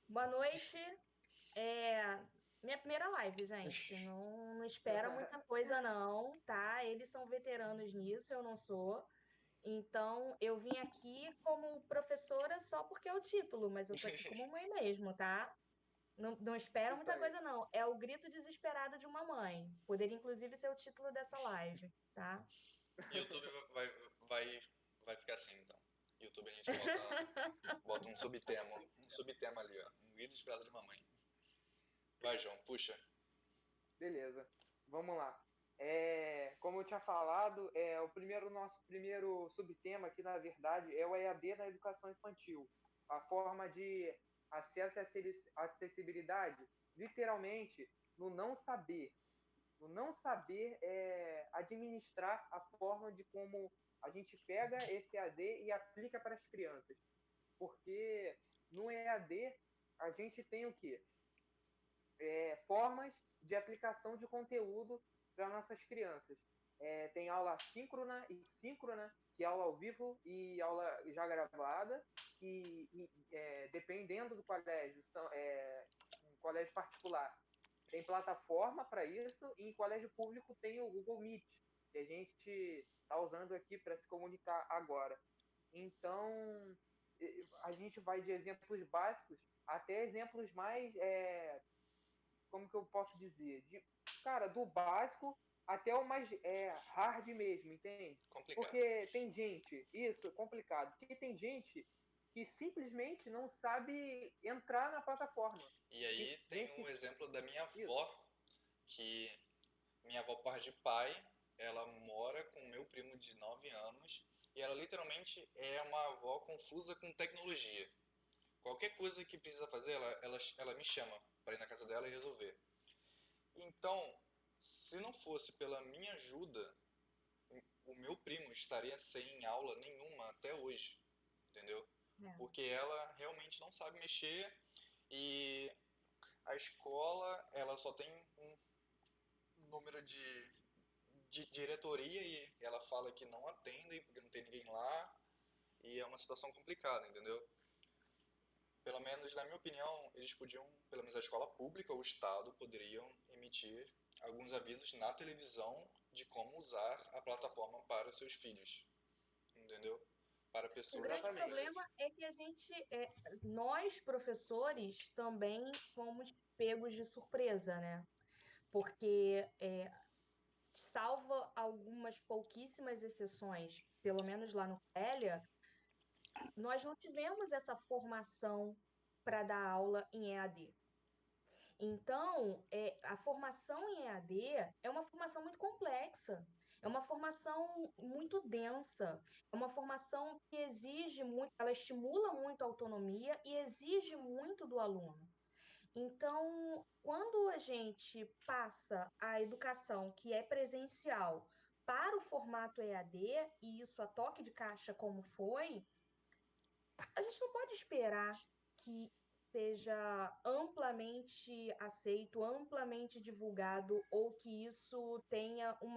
Boa noite. É minha primeira live, gente. Não espera muita coisa, não, tá? Eles são veteranos nisso, eu não sou. Então, eu vim aqui como professora só porque é o título, mas eu tô aqui como mãe mesmo, tá? Não espera Isso muita aí. coisa, não. É o grito desesperado de uma mãe. Poderia, inclusive, ser o título dessa live, tá? YouTube vai ficar assim, então. YouTube a gente bota um subtema ali, ó. Um grito esperado de mamãe. Vai, João, puxa. Beleza. Vamos lá. Como eu tinha falado, o nosso primeiro subtema aqui, na verdade, é o EAD na educação infantil. A forma de acesso e acessibilidade, literalmente, no não saber. No não saber administrar a forma de como a gente pega esse EAD e aplica para as crianças. Porque no EAD a gente tem o quê? Formas de aplicação de conteúdo para nossas crianças. Tem aula síncrona e síncrona, que é aula ao vivo e aula já gravada, dependendo do colégio, um colégio particular tem plataforma para isso, e em colégio público tem o Google Meet, que a gente está usando aqui para se comunicar agora. Então, a gente vai de exemplos básicos até exemplos mais como que eu posso dizer? Cara, do básico até o mais hard mesmo, entende? Complicado. Porque tem gente, isso é complicado, porque tem gente que simplesmente não sabe entrar na plataforma. E E aí tem gente um que. exemplo da minha Isso. avó, que minha avó, por parte de pai, ela mora com o meu primo de 9 anos e ela literalmente é uma avó confusa com tecnologia. Qualquer coisa que precisa fazer, ela me chama para ir na casa dela e resolver. Então, se não fosse pela minha ajuda, o meu primo estaria sem aula nenhuma até hoje, entendeu? É. Porque ela realmente não sabe mexer e a escola ela só tem um número de diretoria e ela fala que não atendem porque não tem ninguém lá e é uma situação complicada, entendeu? Pelo menos, na minha opinião, eles podiam, pelo menos a escola pública ou o Estado, poderiam emitir alguns avisos na televisão de como usar a plataforma para seus filhos, entendeu? Para O pessoas grande de problema idade. é que nós professores também fomos pegos de surpresa, né? Porque, salvo algumas pouquíssimas exceções, pelo menos lá no Célia, nós não tivemos essa formação para dar aula em EAD. Então, a formação em EAD é uma formação muito complexa, é uma formação muito densa, é uma formação que exige muito, ela estimula muito a autonomia e exige muito do aluno. Então, quando a gente passa a educação que é presencial para o formato EAD, e isso a toque de caixa como foi, a gente não pode esperar que seja amplamente aceito, amplamente divulgado, ou que isso tenha um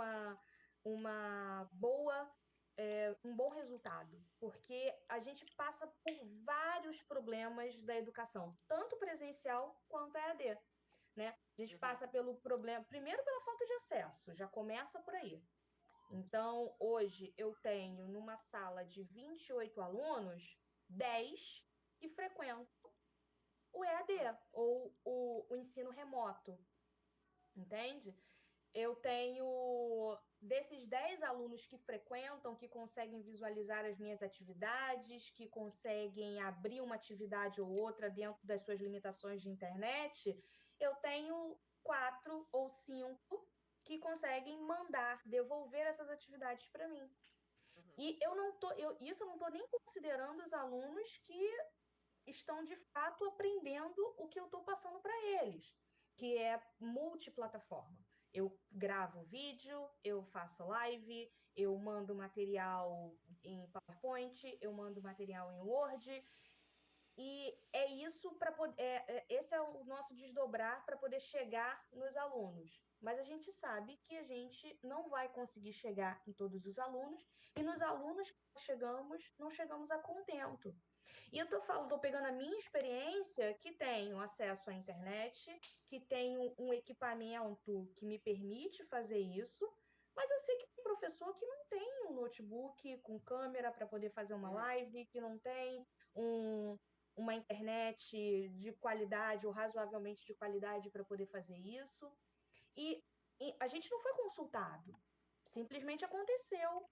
bom resultado, porque a gente passa por vários problemas da educação, tanto presencial quanto EAD, né? A gente Uhum. passa pelo problema, primeiro pela falta de acesso, já começa por aí. Então, hoje eu tenho numa sala de 28 alunos, 10 que frequentam o EAD ou o ensino remoto, entende? Eu tenho desses 10 alunos que frequentam, que conseguem visualizar as minhas atividades, que conseguem abrir uma atividade ou outra dentro das suas limitações de internet, eu tenho 4 ou 5 que conseguem mandar, devolver essas atividades para mim. Uhum. E isso eu não estou nem considerando os alunos que estão de fato aprendendo o que eu estou passando para eles, que é multiplataforma. Eu gravo vídeo, eu faço live, eu mando material em PowerPoint, eu mando material em Word, e é isso para poder. Esse é o nosso desdobrar para poder chegar nos alunos. Mas a gente sabe que a gente não vai conseguir chegar em todos os alunos, e nos alunos que nós chegamos, não chegamos a contento. E eu tô pegando a minha experiência, que tenho acesso à internet, que tenho um equipamento que me permite fazer isso, mas eu sei que tem professor que não tem um notebook com câmera para poder fazer uma Hum, live, que não tem um, uma internet de qualidade ou razoavelmente de qualidade para poder fazer isso. E, e a gente não foi consultado, simplesmente aconteceu,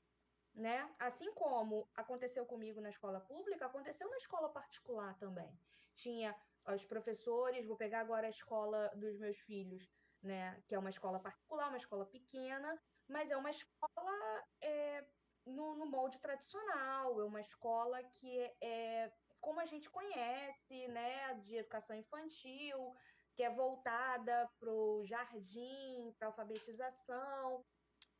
né? Assim como aconteceu comigo na escola pública, aconteceu na escola particular também. Tinha os professores, vou pegar agora a escola dos meus filhos, né? Que é uma escola particular, uma escola pequena, mas é uma escola no molde tradicional, é uma escola que é como a gente conhece, né? De educação infantil, que é voltada para o jardim, para alfabetização.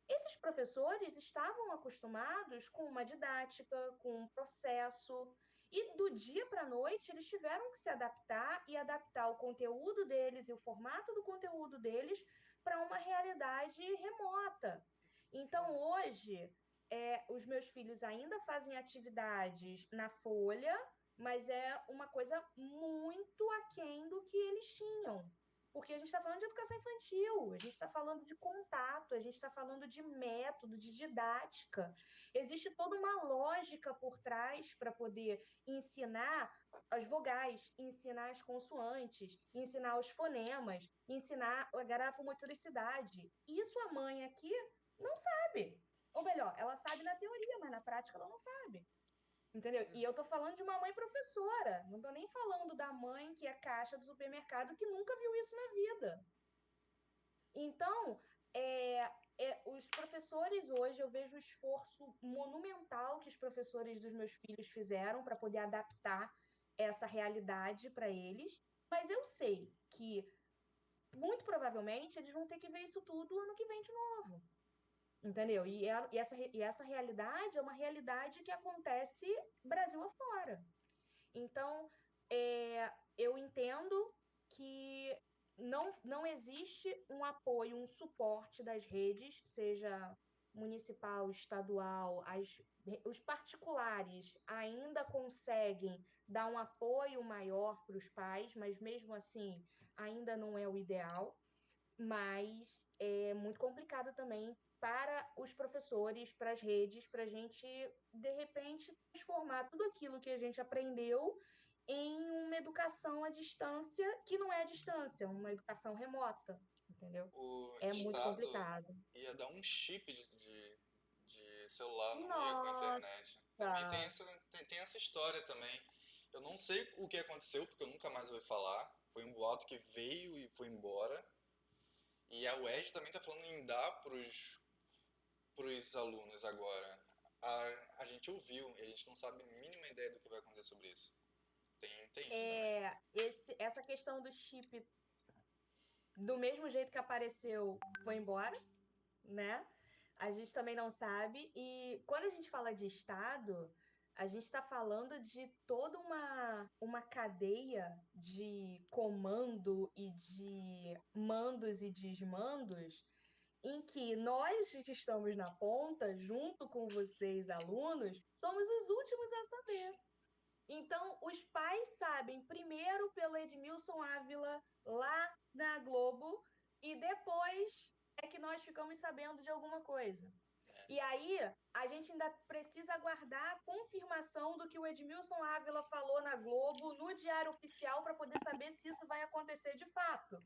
Esses professores estavam acostumados com uma didática, com um processo, e do dia para a noite eles tiveram que se adaptar e adaptar o conteúdo deles e o formato do conteúdo deles para uma realidade remota. Então, hum, hoje, os meus filhos ainda fazem atividades na folha, mas é uma coisa muito aquém do que eles tinham. Porque a gente está falando de educação infantil, a gente está falando de contato, a gente está falando de método, de didática. Existe toda uma lógica por trás para poder ensinar as vogais, ensinar as consoantes, ensinar os fonemas, ensinar a grafomotoricidade. Isso a mãe aqui não sabe. Ou melhor, ela sabe na teoria, mas na prática ela não sabe. Entendeu? E hum, eu tô falando de uma mãe professora, não tô nem falando da mãe que é caixa do supermercado que nunca viu isso na vida. Então, os professores hoje, eu vejo o esforço monumental que os professores dos meus filhos fizeram para poder adaptar essa realidade para eles, mas eu sei que, muito provavelmente, eles vão ter que ver isso tudo ano que vem de novo. Entendeu? E essa realidade é uma realidade que acontece Brasil afora. Então, eu entendo que não existe um apoio, um suporte das redes, seja municipal, estadual, os particulares ainda conseguem dar um apoio maior para os pais, mas mesmo assim ainda não é o ideal, mas é muito complicado também para os professores, para as redes, para a gente, de repente, transformar tudo aquilo que a gente aprendeu em uma educação à distância, que não é à distância, uma educação remota, entendeu? O É muito Estado complicado. ia dar um chip de celular, não ia com a Nossa! internet. Também tem essa história também. Eu não sei o que aconteceu, porque eu nunca mais ouvi falar. Foi um boato que veio e foi embora. E a UERJ também está falando em dar pros alunos agora. A gente ouviu e a gente não sabe a mínima ideia do que vai acontecer sobre isso. Tem isso também. Essa questão do chip, do mesmo jeito que apareceu, foi embora, né? A gente também não sabe. E quando a gente fala de Estado, a gente está falando de toda uma cadeia de comando e de mandos e desmandos, em que nós que estamos na ponta, junto com vocês, alunos, somos os últimos a saber. Então, os pais sabem primeiro pelo Edmilson Ávila lá na Globo e depois é que nós ficamos sabendo de alguma coisa. E aí, a gente ainda precisa aguardar a confirmação do que o Edmilson Ávila falou na Globo, no Diário Oficial, para poder saber se isso vai acontecer de fato.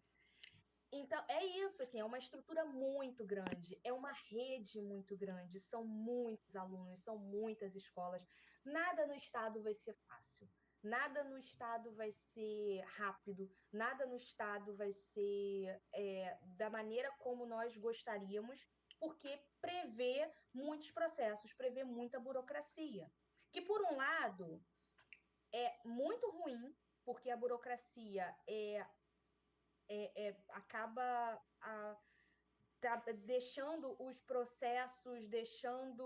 Então, é isso, assim, é uma estrutura muito grande, é uma rede muito grande, são muitos alunos, são muitas escolas. Nada no estado vai ser fácil, nada no estado vai ser rápido, nada no estado vai ser da maneira como nós gostaríamos, porque prevê muitos processos, prevê muita burocracia. Que, por um lado, é muito ruim, porque a burocracia acaba deixando os processos, deixando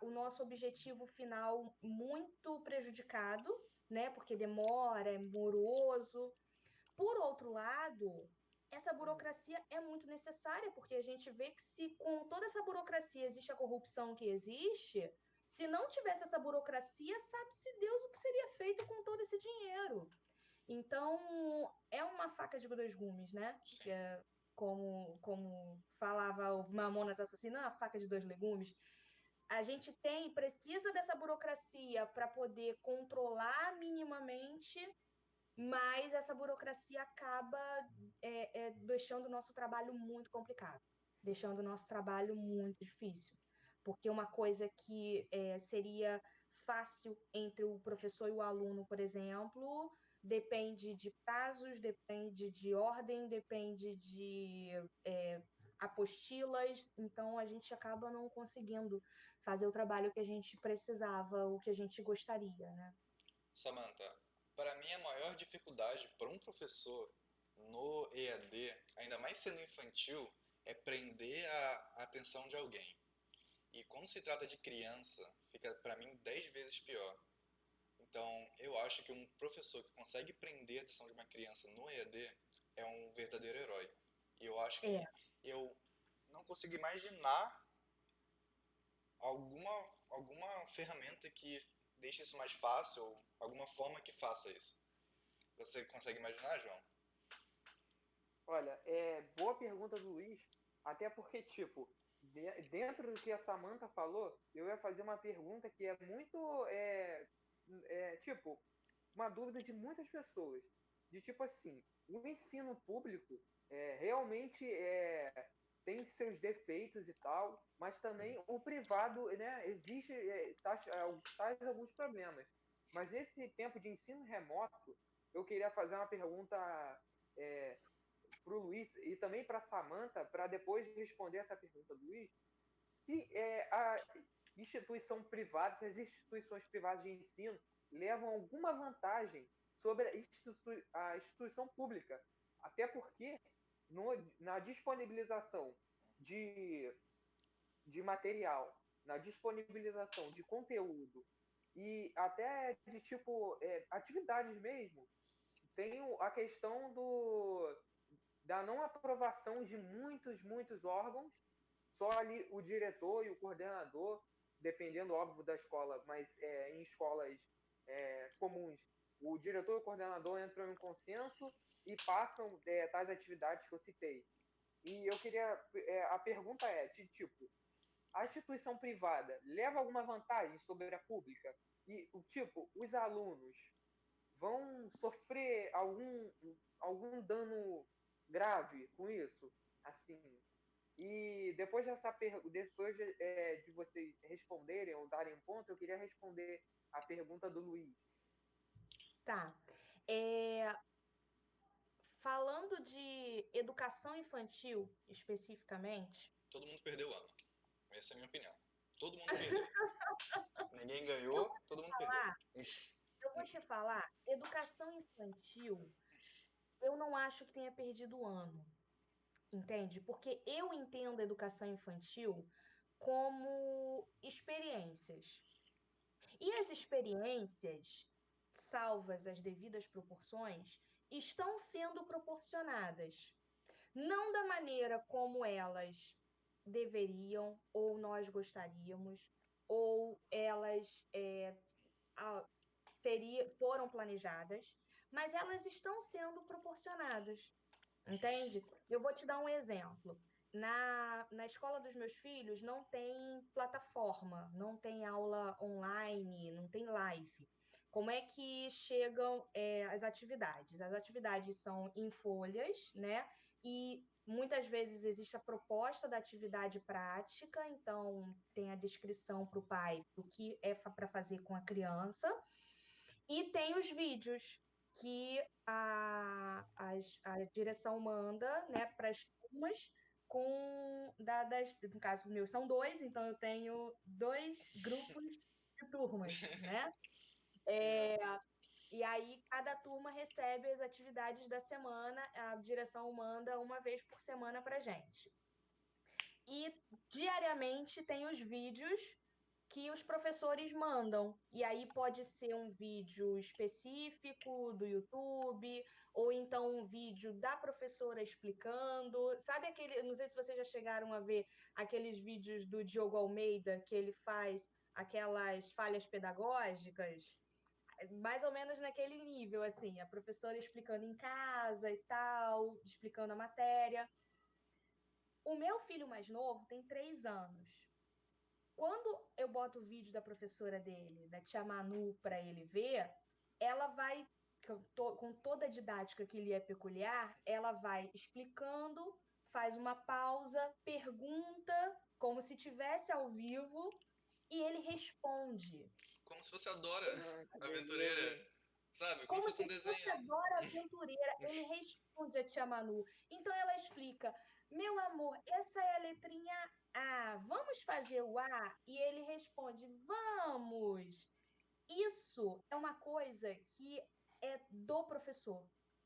o nosso objetivo final muito prejudicado, né? Porque demora, é moroso. Por outro lado, essa hum, burocracia é muito necessária, porque a gente vê que se com toda essa burocracia existe a corrupção que existe, Se não tivesse essa burocracia, sabe-se Deus o que seria feito com todo esse dinheiro. Então, é uma faca de dois gumes, né? Sim. Que é como falava o Mamonas Assassinas, a faca de dois legumes. A gente precisa dessa burocracia para poder controlar minimamente, mas essa burocracia acaba deixando o nosso trabalho muito complicado, deixando o nosso trabalho muito difícil. Porque uma coisa que seria fácil entre o professor e o aluno, por exemplo, depende de prazos, depende de ordem, depende de apostilas, então a gente acaba não conseguindo fazer o trabalho que a gente precisava, o que a gente gostaria, né? Samantha, para mim a maior dificuldade para um professor no EAD, ainda mais sendo infantil, é prender a atenção de alguém. E quando se trata de criança, fica para mim 10 vezes pior. Então, eu acho que um professor que consegue prender a atenção de uma criança no EAD é um verdadeiro herói. E eu acho É, que eu não consigo imaginar alguma ferramenta que deixe isso mais fácil ou alguma forma que faça isso. Você consegue imaginar, João? Olha, boa pergunta do Luiz, até porque, tipo, dentro do que a Samantha falou, eu ia fazer uma pergunta que é muito, tipo, uma dúvida de muitas pessoas. De tipo assim, o ensino público realmente tem seus defeitos e tal, mas também o privado, né, existe, traz alguns problemas. Mas nesse tempo de ensino remoto, eu queria fazer uma pergunta é, para o Luiz e também para a Samantha, para depois responder essa pergunta do Luiz, se a instituição privada, se as instituições privadas de ensino levam alguma vantagem sobre a instituição pública. Até porque na disponibilização de, de material, na disponibilização de conteúdo e até de tipo atividades mesmo, tem a questão da não aprovação de muitos órgãos, só ali o diretor e o coordenador, dependendo, óbvio, da escola, mas em escolas comuns, o diretor e o coordenador entram em consenso e passam tais atividades que eu citei. E eu queria. A pergunta é: de tipo, a instituição privada leva alguma vantagem sobre a pública? E, tipo, os alunos vão sofrer algum dano grave com isso? Assim, e depois de vocês responderem ou darem um ponto, eu queria responder a pergunta do Luiz. tá. Falando de educação infantil especificamente, Todo mundo perdeu o ano. Essa é a minha opinião. Todo mundo perdeu. Ninguém eu ganhou, vou todo mundo perdeu. falar, eu vou te falar, educação infantil, eu não acho que tenha perdido o ano, entende? Porque eu entendo a educação infantil como experiências. E as experiências, salvas as devidas proporções, estão sendo proporcionadas. Não da maneira como elas deveriam, ou nós gostaríamos, ou elas a- foram planejadas, mas elas estão sendo proporcionadas. Entende? Eu vou te dar um exemplo. Na escola dos meus filhos não tem plataforma, não tem aula online, não tem live. Como é que chegam, as atividades? As atividades são em folhas, né? E muitas vezes existe a proposta da atividade prática, então tem a descrição para o pai do que é para fazer com a criança, e tem os vídeos que a direção manda, né, para as turmas no caso meu são dois, então eu tenho dois grupos de turmas, né? E aí cada turma recebe as atividades da semana, a direção manda uma vez por semana para gente. E diariamente tem os vídeos que os professores mandam. E aí pode ser um vídeo específico do YouTube, ou então um vídeo da professora explicando. Sabe aquele, não sei se vocês já chegaram a ver aqueles vídeos do Diogo Almeida que ele faz aquelas falhas pedagógicas, mais ou menos naquele nível, assim, a professora explicando em casa e tal, explicando a matéria. O meu filho mais novo tem 3 anos. Quando eu boto o vídeo da professora dele, da tia Manu, para ele ver, ela vai, com toda a didática que lhe é peculiar, ela vai explicando, faz uma pausa, pergunta, como se tivesse ao vivo, e ele responde. Como se fosse a Dora Que beleza, Aventureira, hein? sabe? Como se Como fosse se um fosse a desenho. Dora Aventureira, ele responde a tia Manu. Então ela explica: meu amor, essa é a letrinha A, vamos fazer o A? E ele responde: vamos. Isso é uma coisa que é do professor.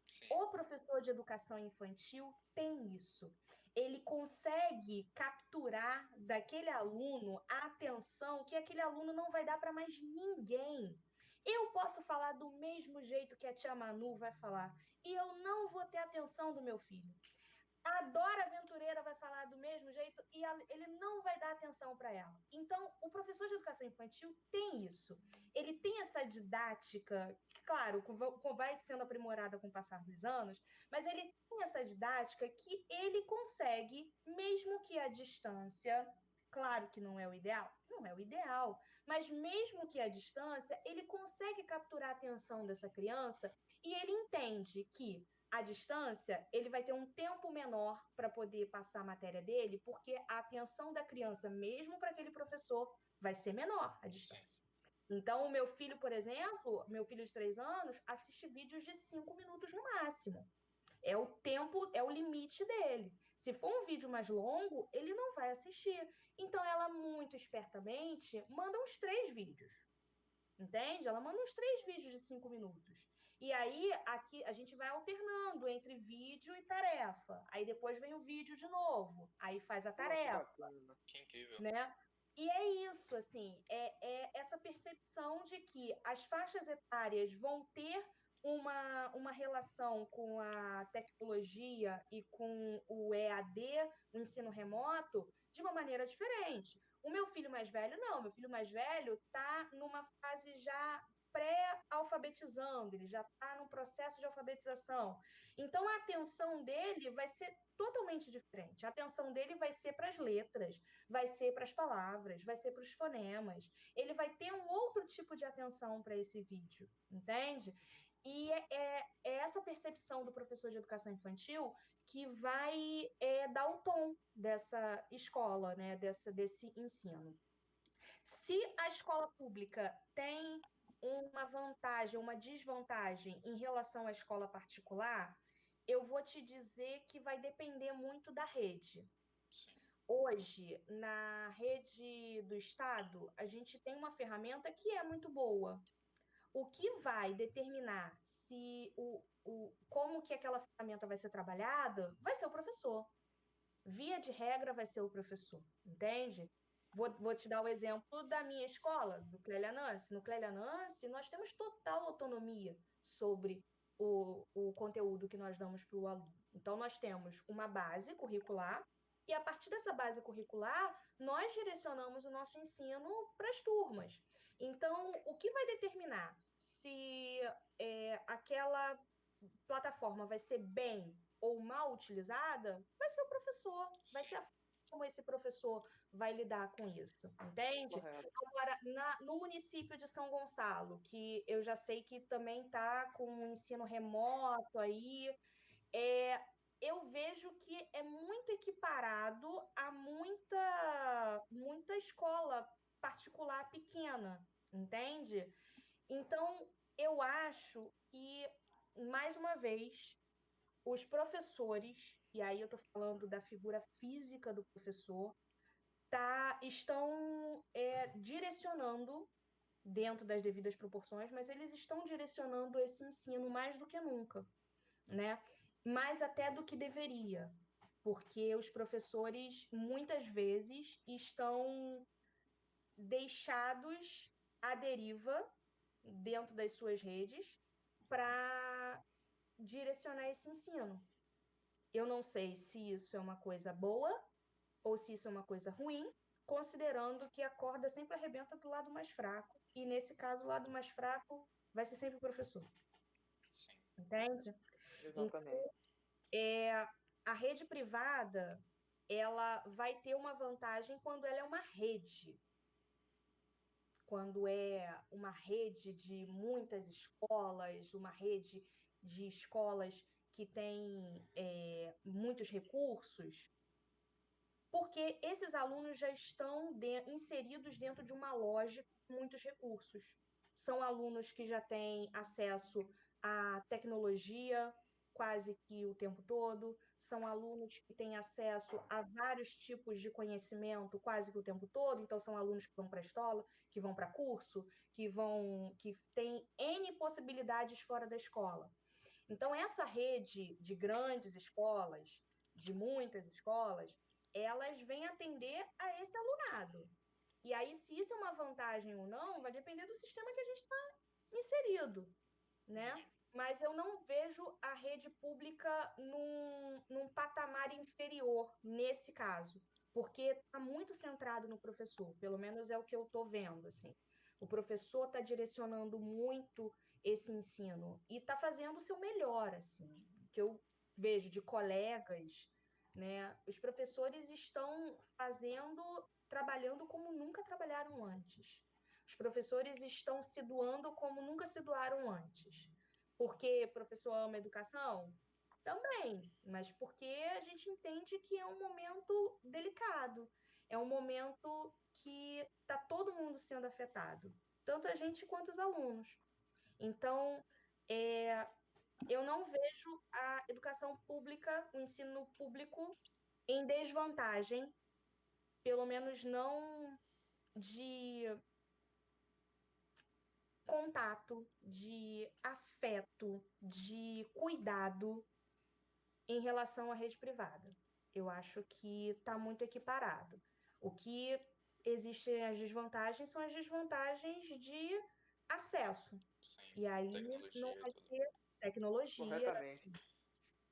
Sim, O professor de educação infantil tem isso. Ele consegue capturar daquele aluno a atenção que aquele aluno não vai dar para mais ninguém. Eu posso falar do mesmo jeito que a tia Manu vai falar, e eu não vou ter atenção do meu filho. A Dora Aventureira vai falar do mesmo jeito e ele não vai dar atenção para ela. Então, o professor de educação infantil tem isso. Ele tem essa didática, que, claro, vai sendo aprimorada com o passar dos anos, mas ele tem essa didática que ele consegue, mesmo que à distância. Claro que não é o ideal, não é o ideal, mas mesmo que à distância, ele consegue capturar a atenção dessa criança e ele entende que à distância, ele vai ter um tempo menor para poder passar a matéria dele, porque a atenção da criança, mesmo para aquele professor, vai ser menor à sim. distância. Então, o meu filho, por exemplo, meu filho de 3 anos, assiste vídeos de 5 minutos no máximo. É o tempo, é o limite dele. Se for um vídeo mais longo, ele não vai assistir. Então, ela, muito espertamente, manda uns 3 vídeos. Entende? Ela manda uns 3 vídeos de 5 minutos. E aí, aqui, a gente vai alternando entre vídeo e tarefa. Aí depois vem o vídeo de novo. Aí faz a Pô, que tarefa, bacana. Que incrível. né? E é isso, assim, é essa percepção de que as faixas etárias vão ter uma relação com a tecnologia e com o EAD, o ensino remoto, de uma maneira diferente. O meu filho mais velho, não. Meu filho mais velho está numa fase já pré-alfabetizando, ele já está no processo de alfabetização. Então, a atenção dele vai ser totalmente diferente. A atenção dele vai ser para as letras, vai ser para as palavras, vai ser para os fonemas. Ele vai ter um outro tipo de atenção para esse vídeo, entende? E é essa percepção do professor de educação infantil que vai dar o tom dessa escola, né? Desse ensino. Se a escola pública tem uma vantagem, uma desvantagem em relação à escola particular, eu vou te dizer que vai depender muito da rede. Sim, Hoje, na rede do Estado, a gente tem uma ferramenta que é muito boa. O que vai determinar se como que aquela ferramenta vai ser trabalhada vai ser o professor. Via de regra, vai ser o professor, entende? Vou te dar o exemplo da minha escola, do Clélia Nance. No Clélia Nance, nós temos total autonomia sobre o conteúdo que nós damos para o aluno. Então, nós temos uma base curricular, e a partir dessa base curricular, nós direcionamos o nosso ensino para as turmas. Então, o que vai determinar se aquela plataforma vai ser bem ou mal utilizada, vai ser o professor, vai sim. ser a forma como esse professor vai lidar com isso, entende? Correto. Agora, no município de São Gonçalo, que eu já sei que também está com um ensino remoto aí, é, eu vejo que é muito equiparado a muita escola particular pequena, entende? Então, eu acho que, mais uma vez, os professores, e aí eu estou falando da figura física do professor, estão direcionando, dentro das devidas proporções, mas eles estão direcionando esse ensino mais do que nunca, né? Mais até do que deveria, porque os professores, muitas vezes, estão deixados à deriva dentro das suas redes para direcionar esse ensino. Eu não sei se isso é uma coisa boa ou se isso é uma coisa ruim, considerando que a corda sempre arrebenta do lado mais fraco, e nesse caso, o lado mais fraco vai ser sempre o professor, Sim. entende? Exatamente. A rede privada, ela vai ter uma vantagem quando ela é uma rede, quando é uma rede de muitas escolas, uma rede de escolas que tem muitos recursos, porque esses alunos já estão inseridos dentro de uma lógica com muitos recursos. São alunos que já têm acesso à tecnologia quase que o tempo todo, são alunos que têm acesso a vários tipos de conhecimento quase que o tempo todo, então são alunos que vão para a escola, que vão para curso, que têm N possibilidades fora da escola. Então, essa rede de grandes escolas, de muitas escolas, elas vêm atender a esse alunado. E aí, se isso é uma vantagem ou não, vai depender do sistema que a gente está inserido, né? Sim. Mas eu não vejo a rede pública num patamar inferior nesse caso, porque está muito centrado no professor, pelo menos é o que eu estou vendo, assim. O professor está direcionando muito esse ensino e está fazendo o seu melhor, assim, que eu vejo de colegas, né? Os professores estão trabalhando como nunca trabalharam antes. Os professores estão se doando como nunca se doaram antes. Porque professor ama educação? Também, mas porque a gente entende que é um momento delicado, é um momento que está todo mundo sendo afetado, tanto a gente quanto os alunos. Então, é, eu não vejo a educação pública, o ensino público, em desvantagem, pelo menos não de contato, de afeto, de cuidado em relação à rede privada. Eu acho que está muito equiparado. O que existem as desvantagens são as desvantagens de acesso. Sim. E aí não Tecnologia e vai tudo. ter tecnologia. Corretamente.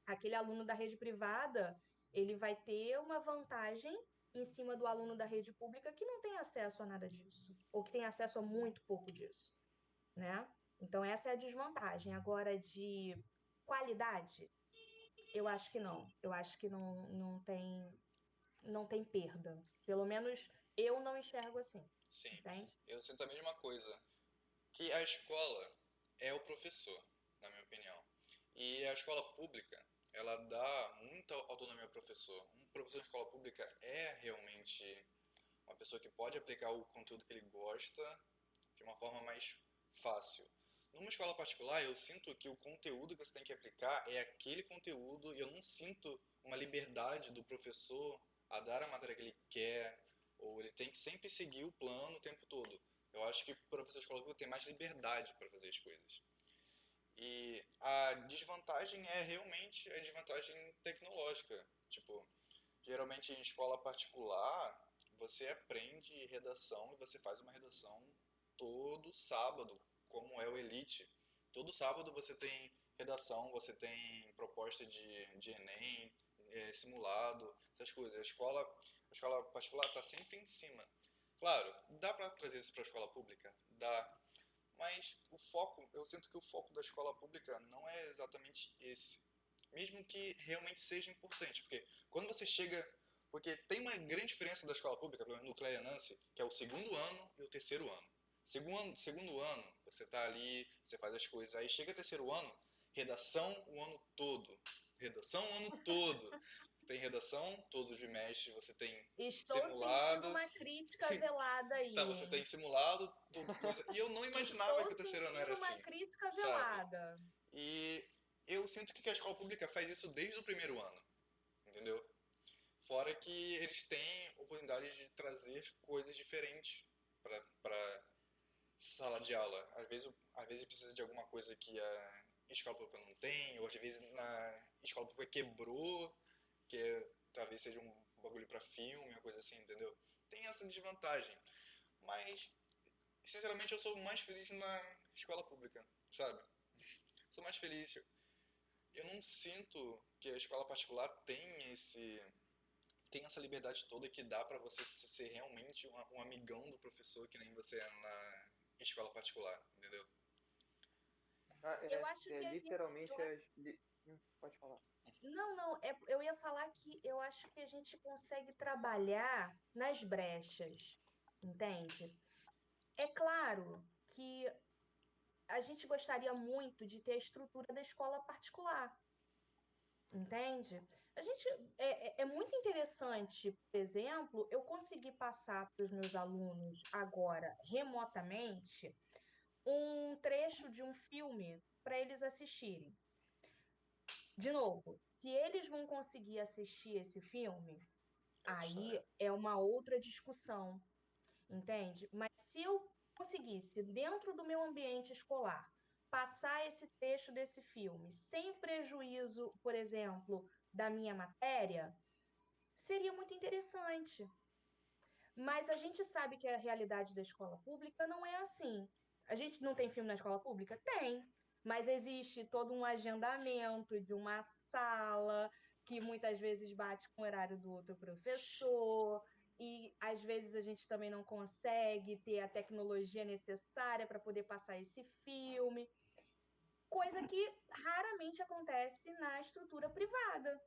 Aquele aluno da rede privada, ele vai ter uma vantagem em cima do aluno da rede pública que não tem acesso a nada disso, ou que tem acesso a muito pouco disso, né? Então, essa é a desvantagem. Agora, de qualidade, eu acho que não. Eu acho que não tem perda. Pelo menos eu não enxergo assim, Sim. entende? Eu sinto a mesma coisa. Que a escola é o professor, na minha opinião. E a escola pública, ela dá muita autonomia ao professor. Um professor de escola pública é realmente uma pessoa que pode aplicar o conteúdo que ele gosta de uma forma mais fácil. Numa escola particular, eu sinto que o conteúdo que você tem que aplicar é aquele conteúdo e eu não sinto uma liberdade do professor a dar a matéria que ele quer, ou ele tem que sempre seguir o plano o tempo todo. Eu acho que o professor de escola pública tem mais liberdade para fazer as coisas. E a desvantagem é realmente a desvantagem tecnológica. Tipo, geralmente em escola particular, você aprende redação e você faz uma redação todo sábado, como é o Elite. Todo sábado você tem redação, você tem proposta de Enem, simulado, essas coisas. A escola particular está sempre em cima. Claro, dá para trazer isso para a escola pública? Dá. Mas o foco, eu sinto que o foco da escola pública não é exatamente esse. Mesmo que realmente seja importante, porque quando você chega. Porque tem uma grande diferença da escola pública, pelo menos no Cleia Nance, que é o segundo ano e o terceiro ano. Segundo ano, você está ali, você faz as coisas. Aí chega terceiro ano, redação o ano todo. Redação o ano todo. Tem redação todos os bimestres, você tem Estou sentindo simulado. uma crítica velada Tá, aí, você tem hein? simulado, tudo coisa. E eu não imaginava que Estou o terceiro ano era sentindo uma assim, crítica sabe? velada. E eu sinto que a escola pública faz isso desde o primeiro ano, entendeu? Fora que eles têm oportunidade de trazer coisas diferentes para sala de aula. Às vezes precisa de alguma coisa que a escola pública não tem, ou às vezes na escola pública quebrou, talvez seja um bagulho para filme, uma coisa assim, entendeu? Tem essa desvantagem. Mas, sinceramente, eu sou mais feliz na escola pública, sabe? Sou mais feliz. Eu não sinto que a escola particular tem tem essa liberdade toda que dá pra você ser realmente um amigão do professor, que nem você é na escola particular, entendeu? Eu acho que a gente. Literalmente pode falar. Não, eu ia falar que eu acho que a gente consegue trabalhar nas brechas, entende? É claro que a gente gostaria muito de ter a estrutura da escola particular, entende? A gente é muito interessante, por exemplo, eu conseguir passar para os meus alunos agora remotamente um trecho de um filme para eles assistirem. De novo, se eles vão conseguir assistir esse filme, aí é uma outra discussão, entende? Mas se eu conseguisse, dentro do meu ambiente escolar, passar esse trecho desse filme sem prejuízo, por exemplo, da minha matéria, seria muito interessante. Mas a gente sabe que a realidade da escola pública não é assim. A gente não tem filme na escola pública? Tem. Mas existe todo um agendamento de uma sala que muitas vezes bate com o horário do outro professor, e às vezes a gente também não consegue ter a tecnologia necessária para poder passar esse filme, coisa que raramente acontece na estrutura privada,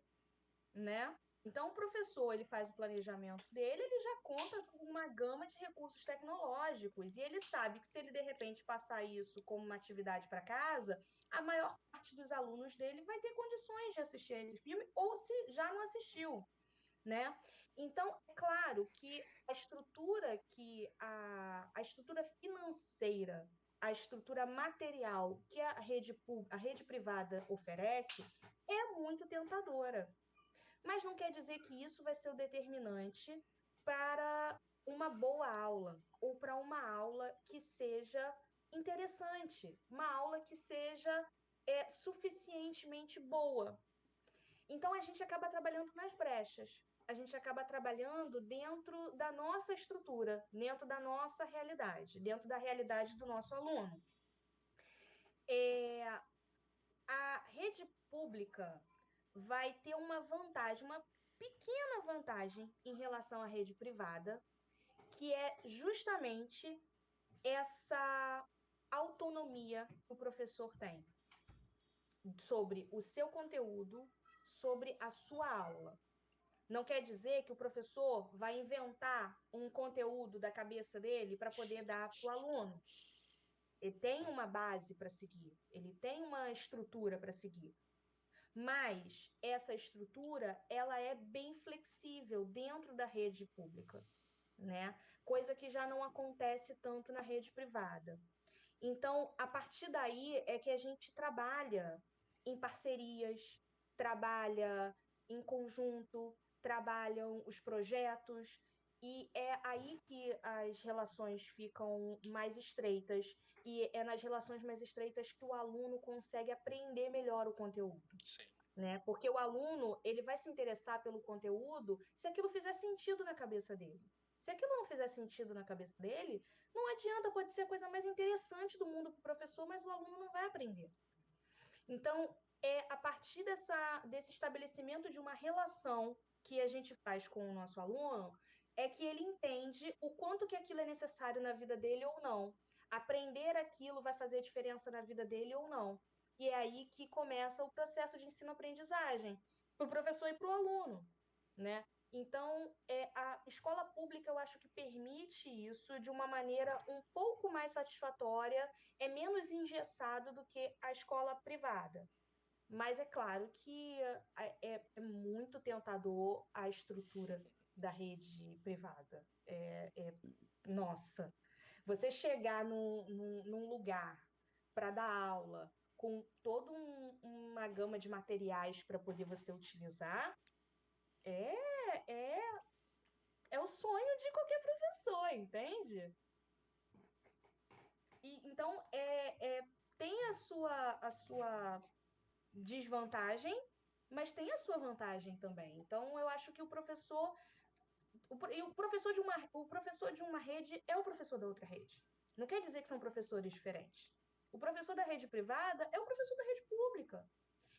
né? Então, o professor, ele faz o planejamento dele, ele já conta com uma gama de recursos tecnológicos, e ele sabe que se ele, de repente, passar isso como uma atividade para casa, a maior parte dos alunos dele vai ter condições de assistir a esse filme, ou se já não assistiu, né? Então, é claro que a estrutura financeira, a estrutura material que a rede privada oferece é muito tentadora, mas não quer dizer que isso vai ser o determinante para uma boa aula ou para uma aula que seja interessante, uma aula que seja suficientemente boa. Então, a gente acaba trabalhando nas brechas. A gente acaba trabalhando dentro da nossa estrutura, dentro da nossa realidade, dentro da realidade do nosso aluno. A rede pública vai ter uma vantagem, uma pequena vantagem em relação à rede privada, que é justamente essa autonomia que o professor tem sobre o seu conteúdo, sobre a sua aula. Não quer dizer que o professor vai inventar um conteúdo da cabeça dele para poder dar para o aluno. Ele tem uma base para seguir, ele tem uma estrutura para seguir. Mas essa estrutura, ela é bem flexível dentro da rede pública, né? Coisa que já não acontece tanto na rede privada. Então, a partir daí é que a gente trabalha em parcerias, trabalha em conjunto, trabalham os projetos, e é aí que as relações ficam mais estreitas, e é nas relações mais estreitas que o aluno consegue aprender melhor o conteúdo, Sim. né? Porque o aluno, ele vai se interessar pelo conteúdo se aquilo fizer sentido na cabeça dele. Se aquilo não fizer sentido na cabeça dele, não adianta, pode ser a coisa mais interessante do mundo para o professor, mas o aluno não vai aprender. Então, é a partir desse estabelecimento de uma relação que a gente faz com o nosso aluno, é que ele entende o quanto que aquilo é necessário na vida dele ou não. Aprender aquilo vai fazer diferença na vida dele ou não. E é aí que começa o processo de ensino-aprendizagem, para o professor e para o aluno, né? Então, a escola pública, eu acho que permite isso de uma maneira um pouco mais satisfatória, é menos engessado do que a escola privada. Mas é claro que é muito tentador a estrutura da rede privada. Nossa, você chegar num lugar para dar aula com toda uma gama de materiais para poder você utilizar, é, é, é o sonho de qualquer professor, entende? Então, tem a sua desvantagem, mas tem a sua vantagem também. Então, eu acho que o professor de uma rede é o professor da outra rede. Não quer dizer que são professores diferentes. O professor da rede privada é o professor da rede pública.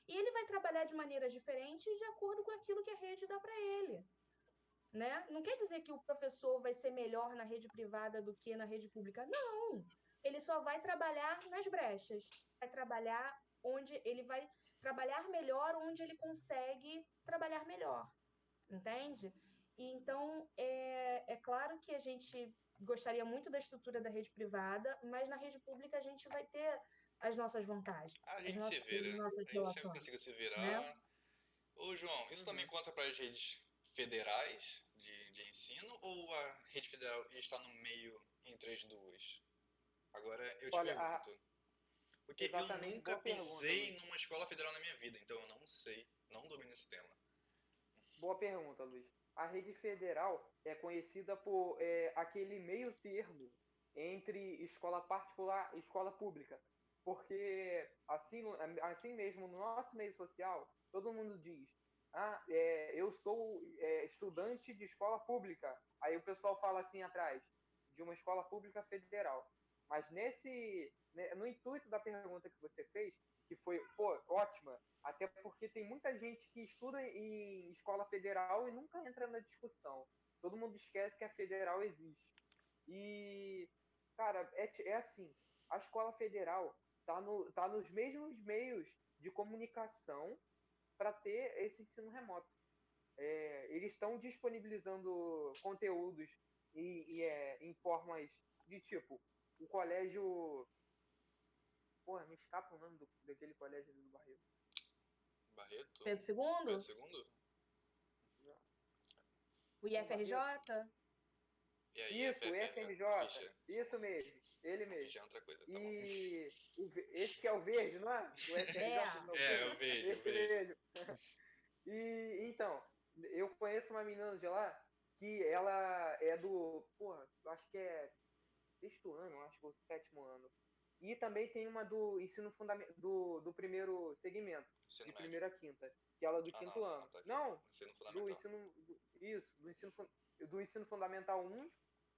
E ele vai trabalhar de maneiras diferentes de acordo com aquilo que a rede dá para ele. né? Não quer dizer que o professor vai ser melhor na rede privada do que na rede pública. Não, ele só vai trabalhar nas brechas, vai trabalhar onde ele vai trabalhar melhor, onde ele consegue trabalhar melhor, entende? E então, é claro que a gente gostaria muito da estrutura da rede privada, mas na rede pública a gente vai ter as nossas vantagens, A as gente se as vira. nossas A gente sempre relações, consegue se né? virar. Ô, João, isso também Uhum. conta para as redes federais de ensino ou a rede federal está no meio entre as duas? Agora eu te Olha, pergunto. Porque eu exatamente, nunca boa pergunta, pisei Luiz. numa escola federal na minha vida, então eu não sei, não domino esse tema. Boa pergunta, Luiz. A rede federal é conhecida por aquele meio termo entre escola particular e escola pública. Porque, assim mesmo, no nosso meio social, todo mundo diz: eu sou estudante de escola pública. Aí o pessoal fala assim atrás, de uma escola pública federal. Mas no intuito da pergunta que você fez, que foi, pô, ótima, até porque tem muita gente que estuda em escola federal e nunca entra na discussão. Todo mundo esquece que a federal existe. E, cara, é assim, a escola federal tá nos mesmos meios de comunicação para ter esse ensino remoto. Eles estão disponibilizando conteúdos em formas de tipo, o colégio. Porra, me escapa o nome daquele colégio do Barreto. Barreto? Pedro Pedro II, II? o No Barreto? IFRJ, E aí, Isso, a FMJ. ficha. Isso mesmo, ele A mesmo. ficha é outra coisa, tá bom. E esse que é o verde, não é? O FMJ é, não é o É, verde? eu vejo, eu Esse vejo. mesmo. E então, eu conheço uma menina de lá que ela é do, porra, eu acho que é sexto ano, acho que é o sétimo ano. E também tem uma do ensino fundamental, do primeiro segmento, Ensino de médio. primeira a quinta, que ela é do Ah, quinto não. Ah, ano. tá. Não, Ensino do fundamental. ensino, isso, do ensino fundamental um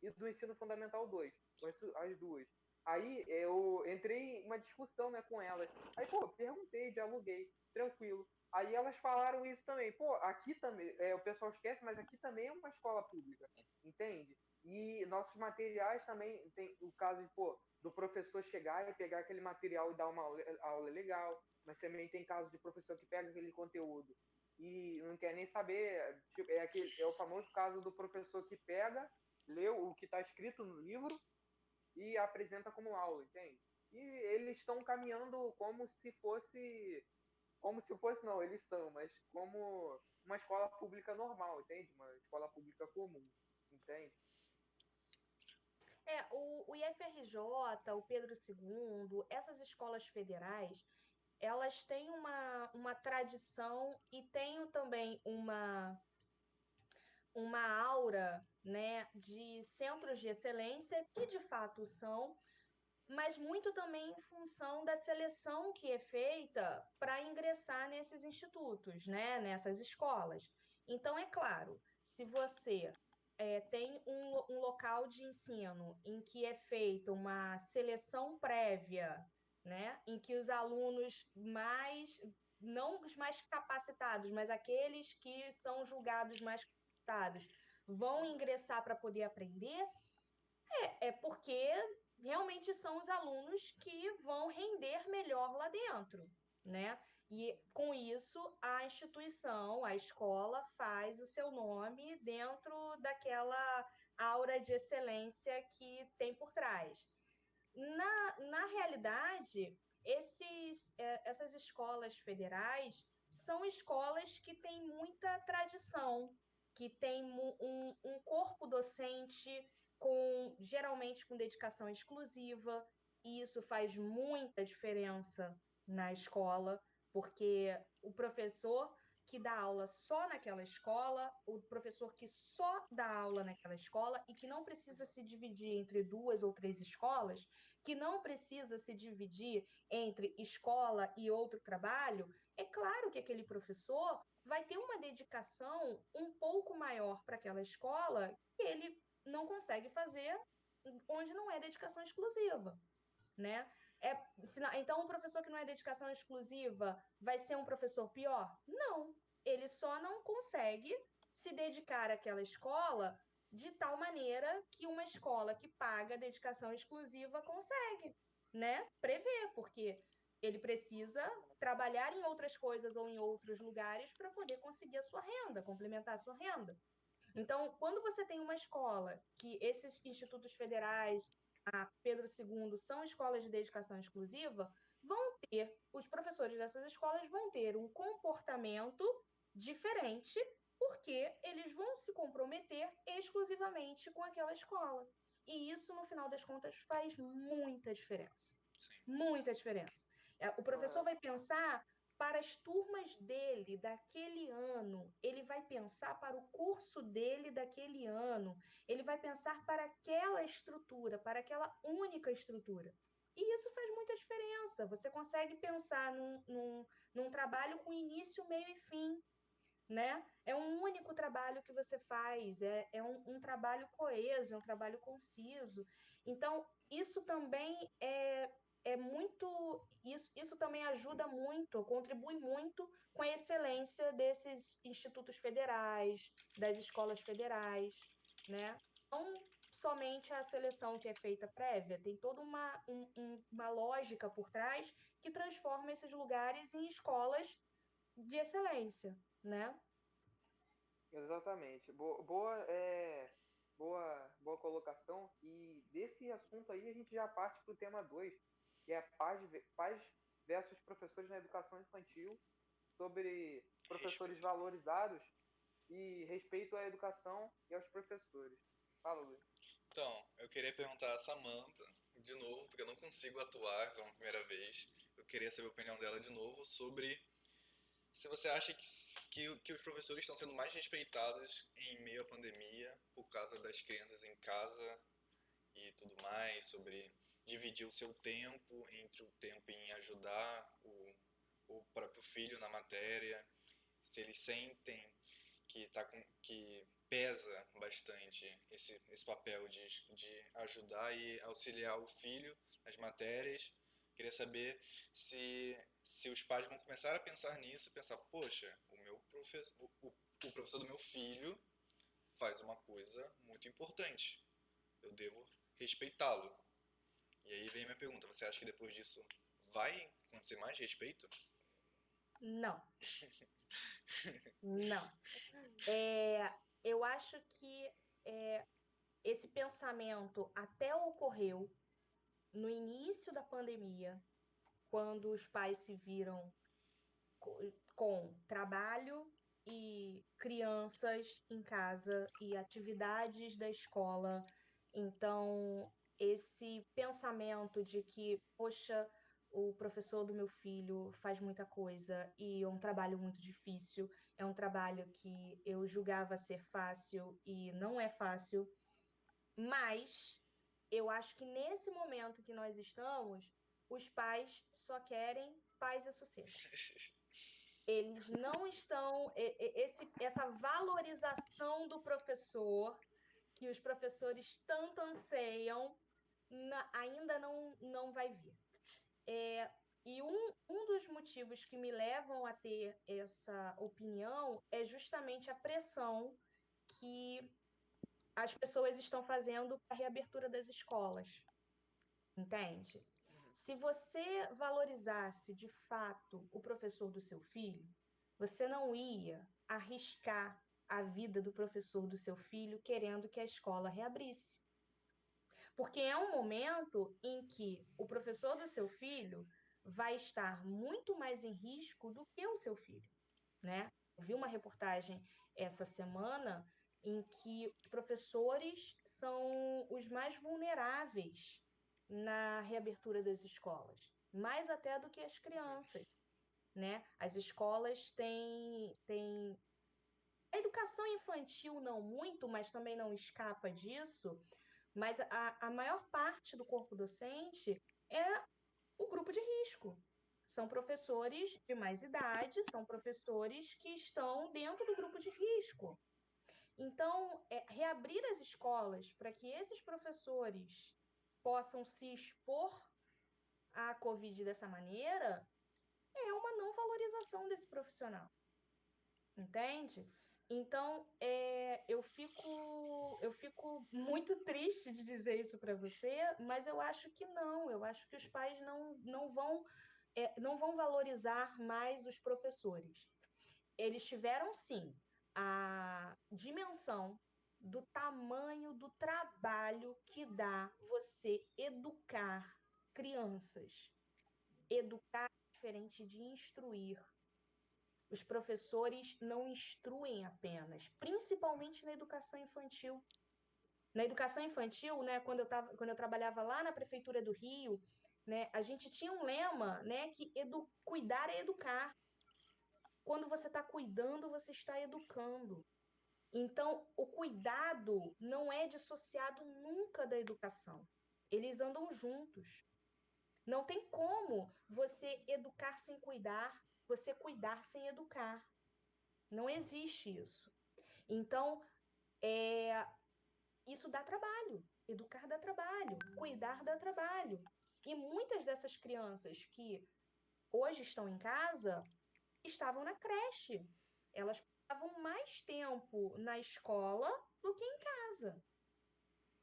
e do ensino fundamental 2. Conheço as duas. Aí eu entrei em uma discussão, né, com elas. Aí, pô, perguntei, dialoguei, tranquilo. Aí elas falaram isso também. Pô, aqui também, o pessoal esquece, mas aqui também é uma escola pública, entende? E nossos materiais também tem o caso de, pô, do professor chegar e pegar aquele material e dar uma aula legal, mas também tem casos de professor que pega aquele conteúdo e não quer nem saber, tipo, é o famoso caso do professor que pega, lê o que está escrito no livro e apresenta como aula, entende? E eles estão caminhando como se fosse não, eles são, mas como uma escola pública normal, entende? Uma escola pública comum, entende? o IFRJ, o Pedro II, essas escolas federais, elas têm uma tradição e têm também uma aura, né, de centros de excelência, que de fato são, mas muito também em função da seleção que é feita para ingressar nesses institutos, né, nessas escolas. Então, é claro, se você tem um local de ensino em que é feita uma seleção prévia, né, em que os alunos mais, não os mais capacitados, mas aqueles que são julgados mais capacitados, vão ingressar para poder aprender, é porque realmente são os alunos que vão render melhor lá dentro, né? E com isso a instituição, a escola faz o seu nome dentro daquela aura de excelência que tem por trás. Na realidade, essas escolas federais são escolas que têm muita tradição, que têm um corpo docente geralmente com dedicação exclusiva, e isso faz muita diferença na escola, porque o professor que dá aula só naquela escola, o professor que só dá aula naquela escola e que não precisa se dividir entre duas ou três escolas, que não precisa se dividir entre escola e outro trabalho, é claro que aquele professor vai ter uma dedicação um pouco maior para aquela escola que ele não consegue fazer onde não é dedicação exclusiva, né? Então, o professor que não é dedicação exclusiva vai ser um professor pior? Não, ele só não consegue se dedicar àquela escola de tal maneira que uma escola que paga dedicação exclusiva consegue, né, prever, porque ele precisa trabalhar em outras coisas ou em outros lugares para poder conseguir a sua renda, complementar a sua renda. Então, quando você tem uma escola que esses institutos federais, a Pedro II, são escolas de dedicação exclusiva, os professores dessas escolas vão ter um comportamento diferente, porque eles vão se comprometer exclusivamente com aquela escola. E isso, no final das contas, faz muita diferença. Sim. Muita diferença. O professor vai pensar para as turmas dele daquele ano, ele vai pensar para o curso dele daquele ano, ele vai pensar para aquela estrutura, para aquela única estrutura. E isso faz muita diferença. Você consegue pensar num trabalho com início, meio e fim, né? É um único trabalho que você faz, é um trabalho coeso, é um trabalho conciso. Então, isso também é muito, isso também ajuda muito, contribui muito com a excelência desses institutos federais, das escolas federais, né? Não somente a seleção que é feita prévia, tem toda uma lógica por trás que transforma esses lugares em escolas de excelência, né? Exatamente. Boa colocação. E desse assunto aí a gente já parte para o tema 2, que é pais versus professores na educação infantil, sobre professores Respeito. valorizados e respeito à educação e aos professores. Fala, Luiz. Então, eu queria perguntar a Samantha, de novo, porque eu não consigo atuar como primeira vez. Eu queria saber a opinião dela de novo sobre se você acha que os professores estão sendo mais respeitados em meio à pandemia por causa das crianças em casa e tudo mais, sobre dividir o seu tempo entre o tempo em ajudar o próprio filho na matéria, se eles sentem que pesa bastante esse papel de ajudar e auxiliar o filho nas matérias. Queria saber se os pais vão começar a pensar nisso, pensar, poxa, o professor do meu filho faz uma coisa muito importante, eu devo respeitá-lo. E aí vem a minha pergunta, você acha que depois disso vai acontecer mais respeito? Não, não. Eu acho que esse pensamento até ocorreu no início da pandemia, quando os pais se viram com trabalho e crianças em casa e atividades da escola. Então, esse pensamento de que, poxa, o professor do meu filho faz muita coisa e é um trabalho muito difícil, é um trabalho que eu julgava ser fácil e não é fácil, mas eu acho que nesse momento que nós estamos, os pais só querem paz e sossego. Eles não estão. Essa valorização do professor, que os professores tanto anseiam, ainda não vai vir. E um dos motivos que me levam a ter essa opinião é justamente a pressão que as pessoas estão fazendo para a reabertura das escolas, entende? Se você valorizasse de fato o professor do seu filho, você não ia arriscar a vida do professor do seu filho querendo que a escola reabrisse. Porque é um momento em que o professor do seu filho vai estar muito mais em risco do que o seu filho, né? Eu vi uma reportagem essa semana em que os professores são os mais vulneráveis na reabertura das escolas, mais até do que as crianças, né? As escolas têm a educação infantil não muito, mas também não escapa disso, mas a maior parte do corpo docente é o grupo de risco. São professores de mais idade, são professores que estão dentro do grupo de risco. Então, reabrir as escolas para que esses professores possam se expor à Covid dessa maneira é uma não valorização desse profissional, entende? Então, eu fico muito triste de dizer isso para você, mas eu acho que não. Eu acho que os pais não vão valorizar mais os professores. Eles tiveram, sim, a dimensão do tamanho do trabalho que dá você educar crianças. Educar é diferente de instruir. Os professores não instruem apenas, principalmente na educação infantil. Na educação infantil, né, quando eu trabalhava lá na Prefeitura do Rio, né, a gente tinha um lema, né, que cuidar é educar. Quando você está cuidando, você está educando. Então, o cuidado não é dissociado nunca da educação. Eles andam juntos. Não tem como você educar sem cuidar, você cuidar sem educar. Não existe isso. Então, isso dá trabalho. Educar dá trabalho, cuidar dá trabalho. E muitas dessas crianças que hoje estão em casa estavam na creche. Elas passavam mais tempo na escola do que em casa.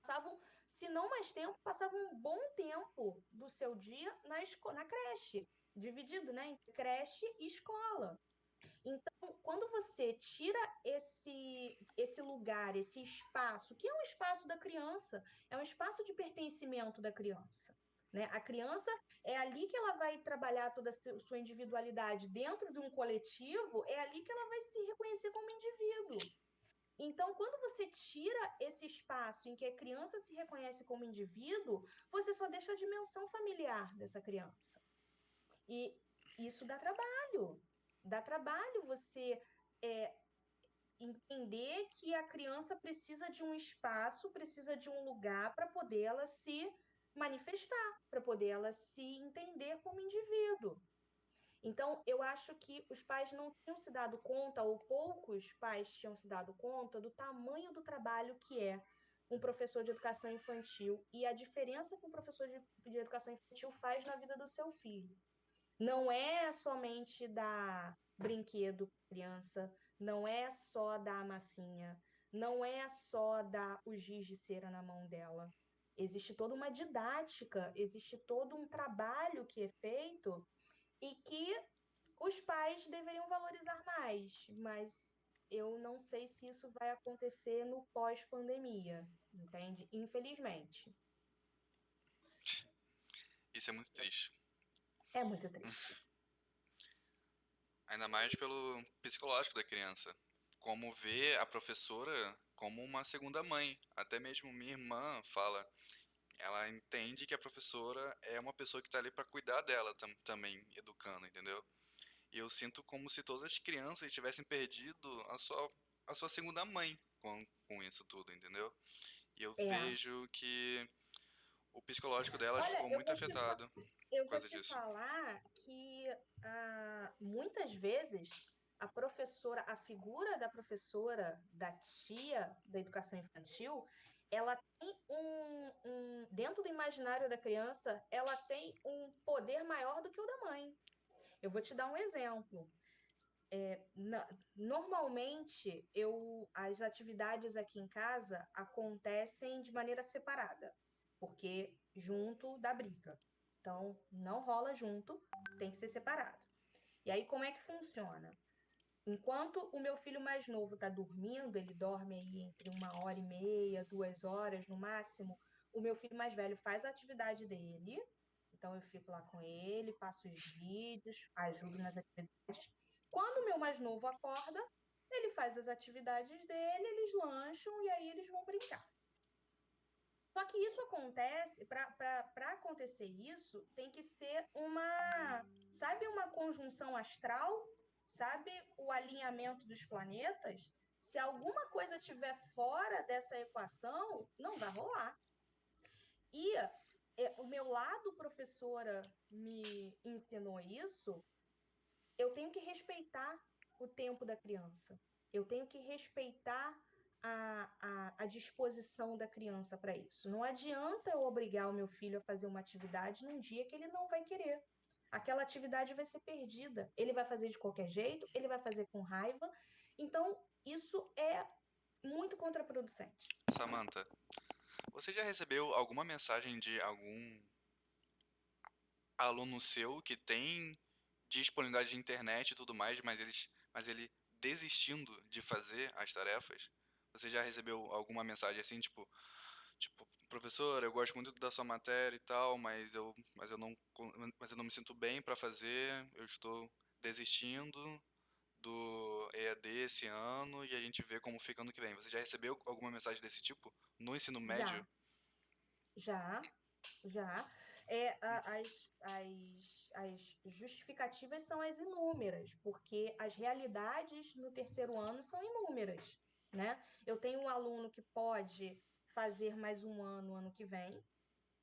Passavam, se não mais tempo, passavam um bom tempo do seu dia na creche, dividido, né, entre creche e escola. Então, quando você tira esse lugar, esse espaço, que é um espaço da criança, é um espaço de pertencimento da criança, né? A criança é ali que ela vai trabalhar toda a sua individualidade dentro de um coletivo, é ali que ela vai se reconhecer como indivíduo. Então, quando você tira esse espaço em que a criança se reconhece como indivíduo, você só deixa a dimensão familiar dessa criança. E isso dá trabalho. Dá trabalho você é, entender que a criança precisa de um espaço, precisa de um lugar para poder ela se manifestar, para poder ela se entender como indivíduo. Então, eu acho que os pais não tinham se dado conta, ou poucos pais tinham se dado conta, do tamanho do trabalho que é um professor de educação infantil e a diferença que um professor de educação infantil faz na vida do seu filho. Não é somente dar brinquedo para criança, não é só dar massinha, não é só dar o giz de cera na mão dela. Existe toda uma didática, existe todo um trabalho que é feito e que os pais deveriam valorizar mais, mas eu não sei se isso vai acontecer no pós-pandemia, entende? Infelizmente. Isso é muito triste. É muito triste. Ainda mais pelo psicológico da criança. Como ver a professora como uma segunda mãe. Até mesmo minha irmã fala, ela entende que a professora é uma pessoa que está ali para cuidar dela também, educando, entendeu? E eu sinto como se todas as crianças tivessem perdido a sua segunda mãe com isso tudo, entendeu? E eu É. vejo que o psicológico delas Olha, ficou muito afetado eu por vou causa te disso. falar que muitas vezes a professora, a figura da professora, da tia da educação infantil, ela tem dentro do imaginário da criança, ela tem um poder maior do que o da mãe. Eu vou te dar um exemplo. Normalmente, as atividades aqui em casa acontecem de maneira separada, porque junto dá briga. Então, não rola junto, tem que ser separado. E aí, como é que funciona? Enquanto o meu filho mais novo está dormindo, ele dorme aí entre 1h30, 2 horas no máximo, o meu filho mais velho faz a atividade dele. Então, eu fico lá com ele, passo os vídeos, ajudo nas atividades. Quando o meu mais novo acorda, ele faz as atividades dele, eles lancham e aí eles vão brincar. Só que isso acontece, para acontecer isso, tem que ser sabe, uma conjunção astral, sabe, o alinhamento dos planetas? Se alguma coisa estiver fora dessa equação, não vai rolar. E o meu lado professora me ensinou isso, eu tenho que respeitar o tempo da criança. Eu tenho que respeitar a disposição da criança para isso. Não adianta eu obrigar o meu filho a fazer uma atividade num dia que ele não vai querer. Aquela atividade vai ser perdida. Ele vai fazer de qualquer jeito, ele vai fazer com raiva, Então, isso é muito contraproducente. Samantha, você já recebeu alguma mensagem de algum aluno seu que tem disponibilidade de internet e tudo mais, mas ele desistindo de fazer as tarefas? Você já recebeu alguma mensagem assim, tipo, professor, eu gosto muito da sua matéria e tal, mas eu não me sinto bem para fazer, eu estou desistindo do EAD esse ano e a gente vê como fica ano que vem. Você já recebeu alguma mensagem desse tipo no ensino médio? Já, já, já. As justificativas são as inúmeras, porque as realidades no terceiro ano são inúmeras, né? Eu tenho um aluno que pode fazer mais um ano que vem,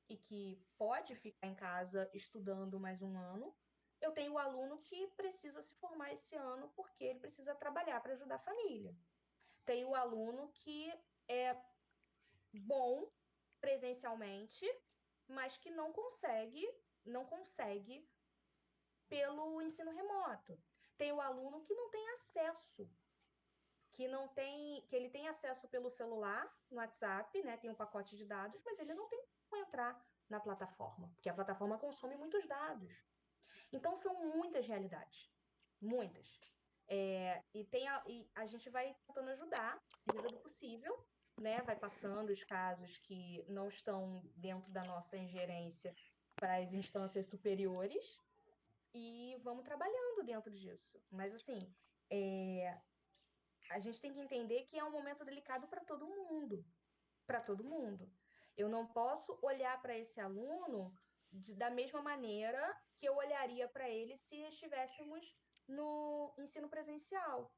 e que pode ficar em casa estudando mais um ano. Eu tenho o aluno que precisa se formar esse ano porque ele precisa trabalhar para ajudar a família. Tem o aluno que é bom presencialmente, mas que não consegue pelo ensino remoto. Tem o aluno que não tem acesso, que ele tem acesso pelo celular, no WhatsApp, né? Tem um pacote de dados, mas ele não tem como entrar na plataforma, porque a plataforma consome muitos dados. Então, são muitas realidades, muitas. E a gente vai tentando ajudar, na medida do possível, né? Vai passando os casos que não estão dentro da nossa ingerência para as instâncias superiores e vamos trabalhando dentro disso. Mas, assim, a gente tem que entender que é um momento delicado para todo mundo, para todo mundo. Eu não posso olhar para esse aluno da mesma maneira que eu olharia para ele se estivéssemos no ensino presencial.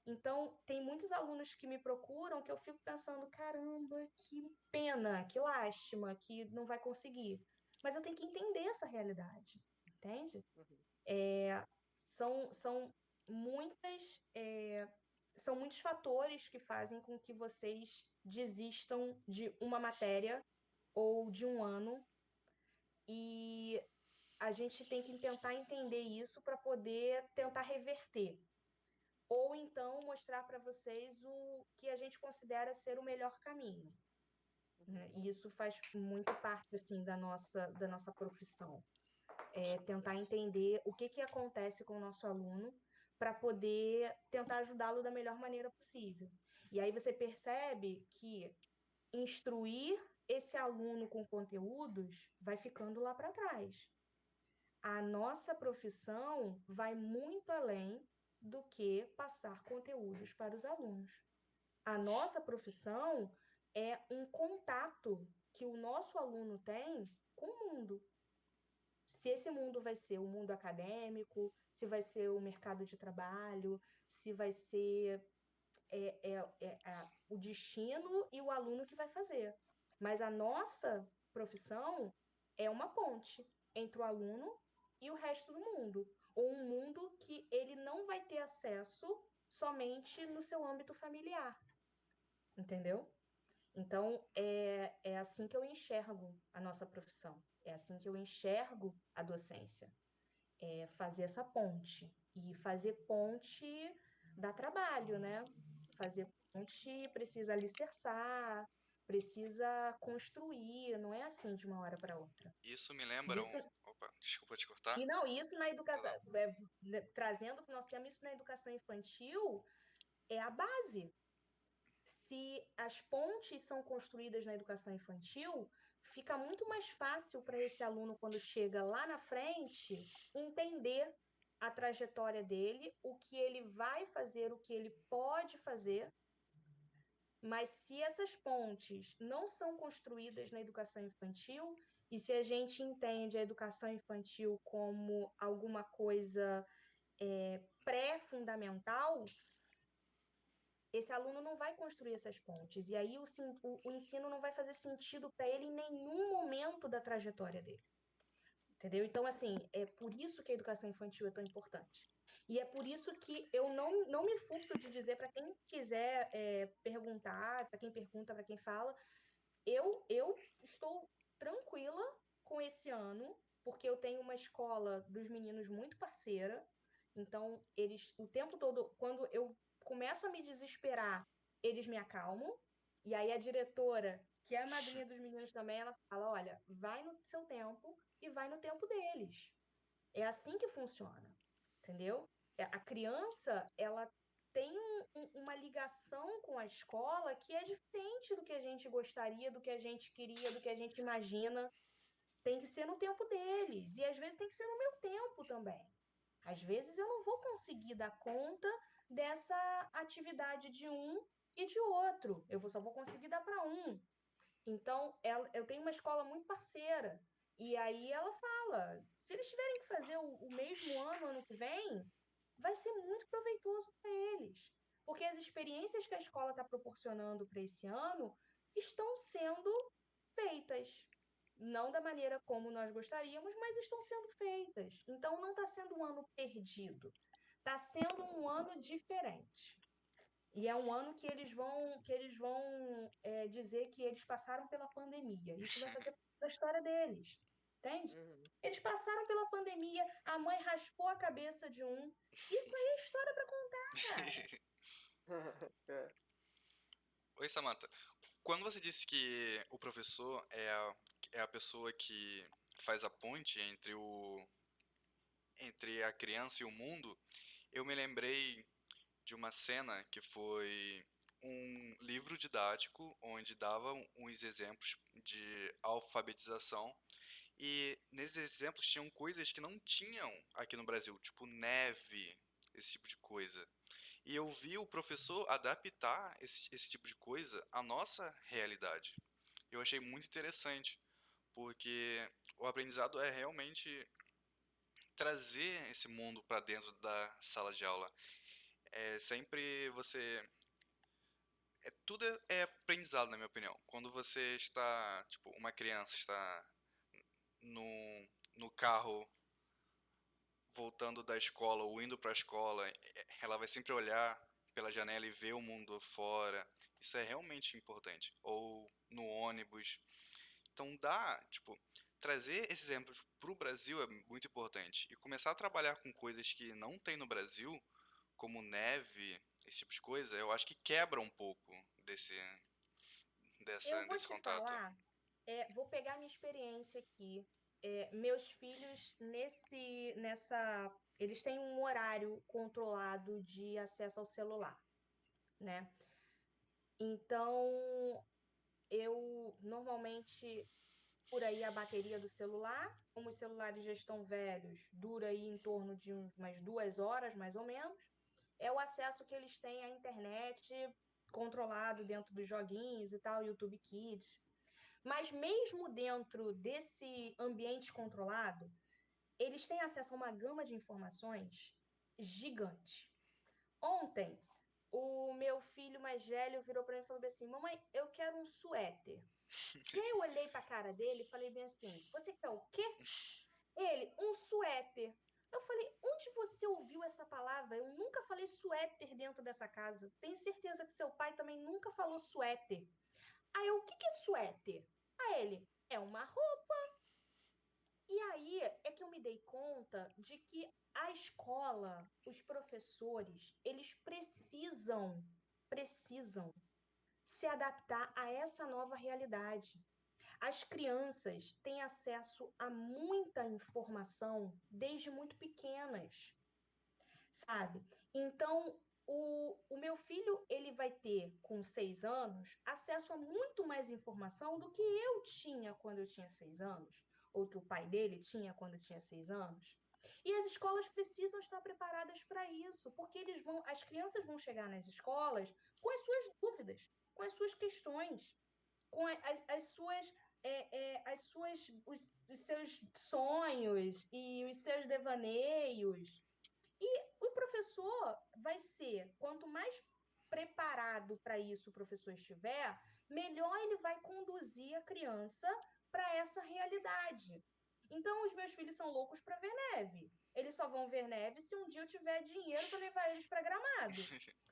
Então, tem muitos alunos que me procuram que eu fico pensando, caramba, que pena, que lástima, que não vai conseguir. Mas eu tenho que entender essa realidade, entende? Uhum. São, são muitas, são muitos fatores que fazem com que vocês desistam de uma matéria ou de um ano, e a gente tem que tentar entender isso para poder tentar reverter, ou então mostrar para vocês o que a gente considera ser o melhor caminho, né? E isso faz muito parte assim da nossa profissão. Tentar entender o que acontece com o nosso aluno para poder tentar ajudá-lo da melhor maneira possível. E aí você percebe que instruir esse aluno com conteúdos vai ficando lá para trás. A nossa profissão vai muito além do que passar conteúdos para os alunos. A nossa profissão é um contato que o nosso aluno tem com o mundo. Se esse mundo vai ser o mundo acadêmico, se vai ser o mercado de trabalho, se vai ser o destino e o aluno que vai fazer. Mas a nossa profissão é uma ponte entre o aluno e o resto do mundo, ou um mundo que ele não vai ter acesso somente no seu âmbito familiar, entendeu? Então, é assim que eu enxergo a nossa profissão, é assim que eu enxergo a docência, fazer essa ponte. E fazer ponte dá trabalho, né? Fazer ponte precisa alicerçar, precisa construir, não é assim de uma hora para outra. Isso me lembra Isso, um. Opa, desculpa te cortar. e não, isso na Vai educação, lá. trazendo para o nosso tema, isso na educação infantil é a base. Se as pontes são construídas na educação infantil, fica muito mais fácil para esse aluno, quando chega lá na frente, entender a trajetória dele, o que ele vai fazer, o que ele pode fazer. Mas se essas pontes não são construídas na educação infantil, e se a gente entende a educação infantil como alguma coisa pré-fundamental, esse aluno não vai construir essas pontes. E aí o ensino não vai fazer sentido para ele em nenhum momento da trajetória dele. Entendeu? Então, assim, é por isso que a educação infantil é tão importante. E é por isso que eu não me furto de dizer para quem quiser perguntar, para quem pergunta, para quem fala, eu estou tranquila com esse ano, porque eu tenho uma escola dos meninos muito parceira. Então, eles, o tempo todo, quando eu começo começo a me desesperar, eles me acalmam. E aí a diretora, que é a madrinha dos meninos também, ela fala: olha, vai no seu tempo e vai no tempo deles. É assim que funciona, entendeu? A criança, ela tem uma ligação com a escola que é diferente do que a gente gostaria, do que a gente queria, do que a gente imagina. Tem que ser no tempo deles. E às vezes tem que ser no meu tempo também. Às vezes eu não vou conseguir dar conta dessa atividade de um e de outro. Só vou conseguir dar para um. Então, eu tenho uma escola muito parceira. E aí ela fala: se eles tiverem que fazer o mesmo ano que vem, vai ser muito proveitoso para eles. Porque as experiências que a escola está proporcionando para esse ano estão sendo feitas. Não da maneira como nós gostaríamos, mas estão sendo feitas. Então, não está sendo um ano perdido. Está sendo um ano diferente. E é um ano que eles vão dizer que eles passaram pela pandemia. Isso vai fazer parte da história deles, entende? Uhum. Eles passaram pela pandemia, a mãe raspou a cabeça de um. Isso aí é história para contar, cara. É. Oi, Samantha. Quando você disse que o professor é a pessoa que faz a ponte entre a criança e o mundo, eu me lembrei de uma cena que foi um livro didático onde dava uns exemplos de alfabetização e nesses exemplos tinham coisas que não tinham aqui no Brasil, tipo neve, esse tipo de coisa. E eu vi o professor adaptar esse tipo de coisa à nossa realidade. Eu achei muito interessante, porque o aprendizado é realmente trazer esse mundo para dentro da sala de aula. É sempre você. Tudo é aprendizado, na minha opinião. Quando você está, tipo, uma criança está no carro voltando da escola ou indo para a escola, ela vai sempre olhar pela janela e ver o mundo fora. Isso é realmente importante. Ou no ônibus. Então tipo, trazer esses exemplos para o Brasil é muito importante. E começar a trabalhar com coisas que não tem no Brasil, como neve, esse tipo de coisa, eu acho que quebra um pouco Eu vou desse te contato. falar, vou pegar minha experiência aqui. Meus filhos, eles têm um horário controlado de acesso ao celular, né? Então, eu normalmente, por aí, a bateria do celular, como os celulares já estão velhos, dura aí em torno de umas 2 horas, mais ou menos. É o acesso que eles têm à internet controlado dentro dos joguinhos e tal, YouTube Kids. Mas mesmo dentro desse ambiente controlado, eles têm acesso a uma gama de informações gigante. Ontem, o meu filho mais velho virou para mim e falou assim: mamãe, eu quero um suéter. E aí eu olhei para a cara dele e falei bem assim: você quer o quê? Ele, um suéter. Eu falei: onde você ouviu essa palavra? Eu nunca falei suéter dentro dessa casa. Tenho certeza que seu pai também nunca falou suéter. Aí eu: o que é suéter? Aí ele: é uma roupa. E aí é que eu me dei conta de que a escola, os professores, eles precisam se adaptar a essa nova realidade. As crianças têm acesso a muita informação desde muito pequenas, sabe? Então, o meu filho, ele vai ter, com 6 anos, acesso a muito mais informação do que eu tinha quando eu tinha 6 anos, ou que o pai dele tinha quando tinha 6 anos. E as escolas precisam estar preparadas para isso, porque as crianças vão chegar nas escolas com as suas dúvidas, com as suas questões, com os seus sonhos e os seus devaneios. E o professor vai ser, quanto mais preparado para isso o professor estiver, melhor ele vai conduzir a criança para essa realidade. Então, os meus filhos são loucos para ver neve. Eles só vão ver neve se um dia eu tiver dinheiro para levar eles para Gramado.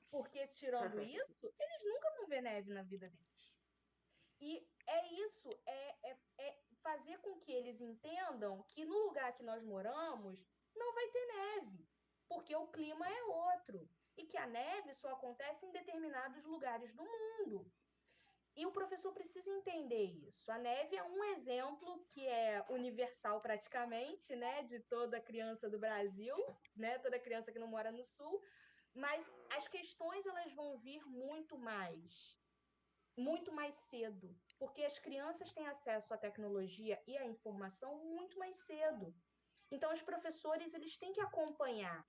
Porque, tirando isso, eles nunca vão ver neve na vida deles. E é isso, é fazer com que eles entendam que no lugar que nós moramos não vai ter neve, porque o clima é outro. e que a neve só acontece em determinados lugares do mundo. E o professor precisa entender isso. A neve é um exemplo que é universal praticamente, né, de toda criança do Brasil, né, toda criança que não mora no sul, mas as questões elas vão vir muito mais cedo, porque as crianças têm acesso à tecnologia e à informação muito mais cedo. Então os professores eles têm que acompanhar,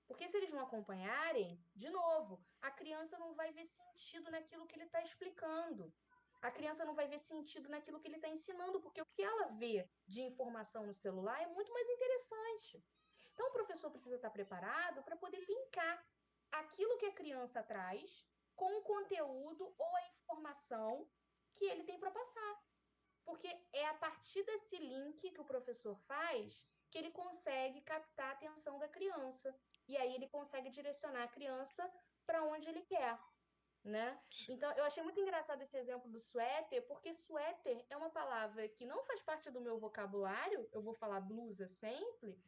porque se eles não acompanharem, de novo, a criança não vai ver sentido naquilo que ele está explicando. A criança não vai ver sentido naquilo que ele está ensinando, porque o que ela vê de informação no celular é muito mais interessante. Então, o professor precisa estar preparado para poder linkar aquilo que a criança traz com o conteúdo ou a informação que ele tem para passar. Porque é a partir desse link que o professor faz que ele consegue captar a atenção da criança. E aí ele consegue direcionar a criança para onde ele quer, né? Sim. Então, eu achei muito engraçado esse exemplo do suéter, porque suéter é uma palavra que não faz parte do meu vocabulário, eu vou falar blusa sempre,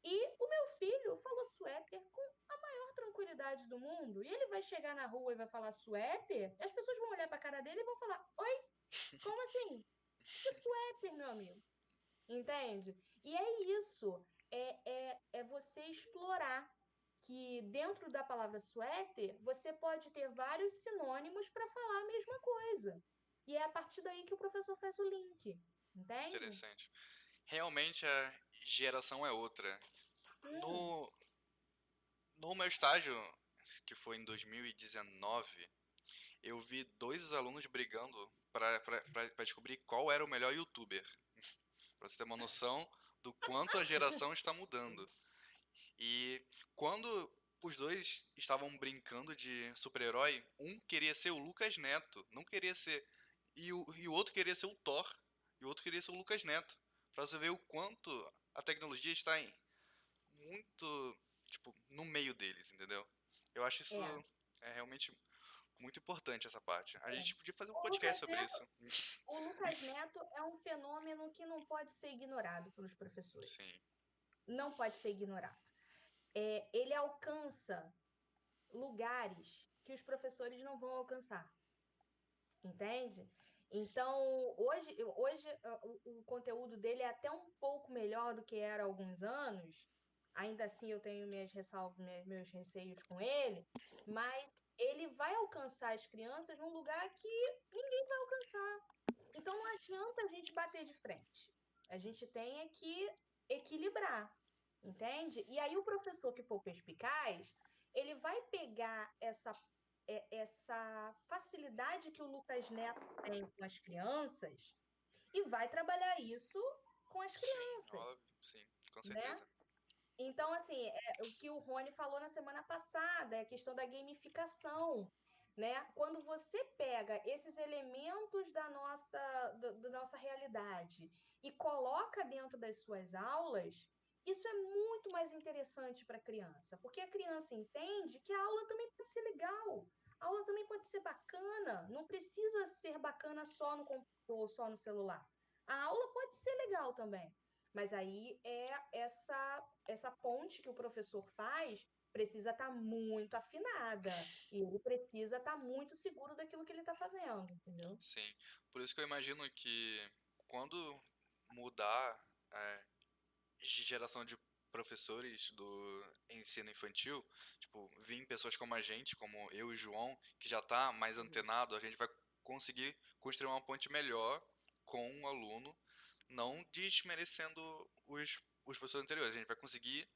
e o meu filho falou suéter com a maior tranquilidade do mundo, e ele vai chegar na rua e vai falar suéter, e as pessoas vão olhar para a cara dele e vão falar, oi, como assim? Que suéter, meu amigo? Entende? E é isso, é você explorar que dentro da palavra suéter, você pode ter vários sinônimos para falar a mesma coisa. E é a partir daí que o professor faz o link, entende? Interessante. Realmente a geração é outra. Hum, No, no meu estágio, que foi em 2019, eu vi dois alunos brigando para descobrir qual era o melhor youtuber. Para você ter uma noção do quanto a geração está mudando. E quando os dois estavam brincando de super-herói, um queria ser o Lucas Neto, não queria ser. E o outro queria ser o Thor, e o outro queria ser o Lucas Neto. Pra você ver o quanto a tecnologia está muito, tipo, no meio deles, entendeu? Eu acho isso é. é realmente muito importante essa parte. A gente podia fazer um O podcast Lucas sobre Neto, isso. o Lucas Neto é um fenômeno que não pode ser ignorado pelos professores. Sim, Não pode ser ignorado. Ele alcança lugares que os professores não vão alcançar. Entende? Então, hoje o conteúdo dele é até um pouco melhor do que era há alguns anos. Ainda assim, eu tenho minhas ressalvas, meus receios com ele, mas ele vai alcançar as crianças num lugar que ninguém vai alcançar. Então, não adianta a gente bater de frente. A gente tem é que equilibrar, entende? E aí, o professor que for perspicaz, ele vai pegar essa facilidade que o Lucas Neto tem com as crianças e vai trabalhar isso com as sim, crianças, óbvio, sim, com né? certeza. Então, assim, o que o Rony falou na semana passada, é a questão da gamificação, né? Quando você pega esses elementos da nossa realidade e coloca dentro das suas aulas, isso é muito mais interessante para a criança, porque a criança entende que a aula também pode ser legal, a aula também pode ser bacana, não precisa ser bacana só no computador, só no celular. A aula pode ser legal também. Mas aí é essa ponte que o professor faz precisa estar muito afinada e ele precisa estar muito seguro daquilo que ele está fazendo, entendeu? Sim, por isso que eu imagino que quando mudar geração de professores do ensino infantil, tipo, vir pessoas como a gente, como eu e o João, que já tá mais antenado, a gente vai conseguir construir uma ponte melhor com o aluno, não desmerecendo os professores anteriores. A gente vai conseguir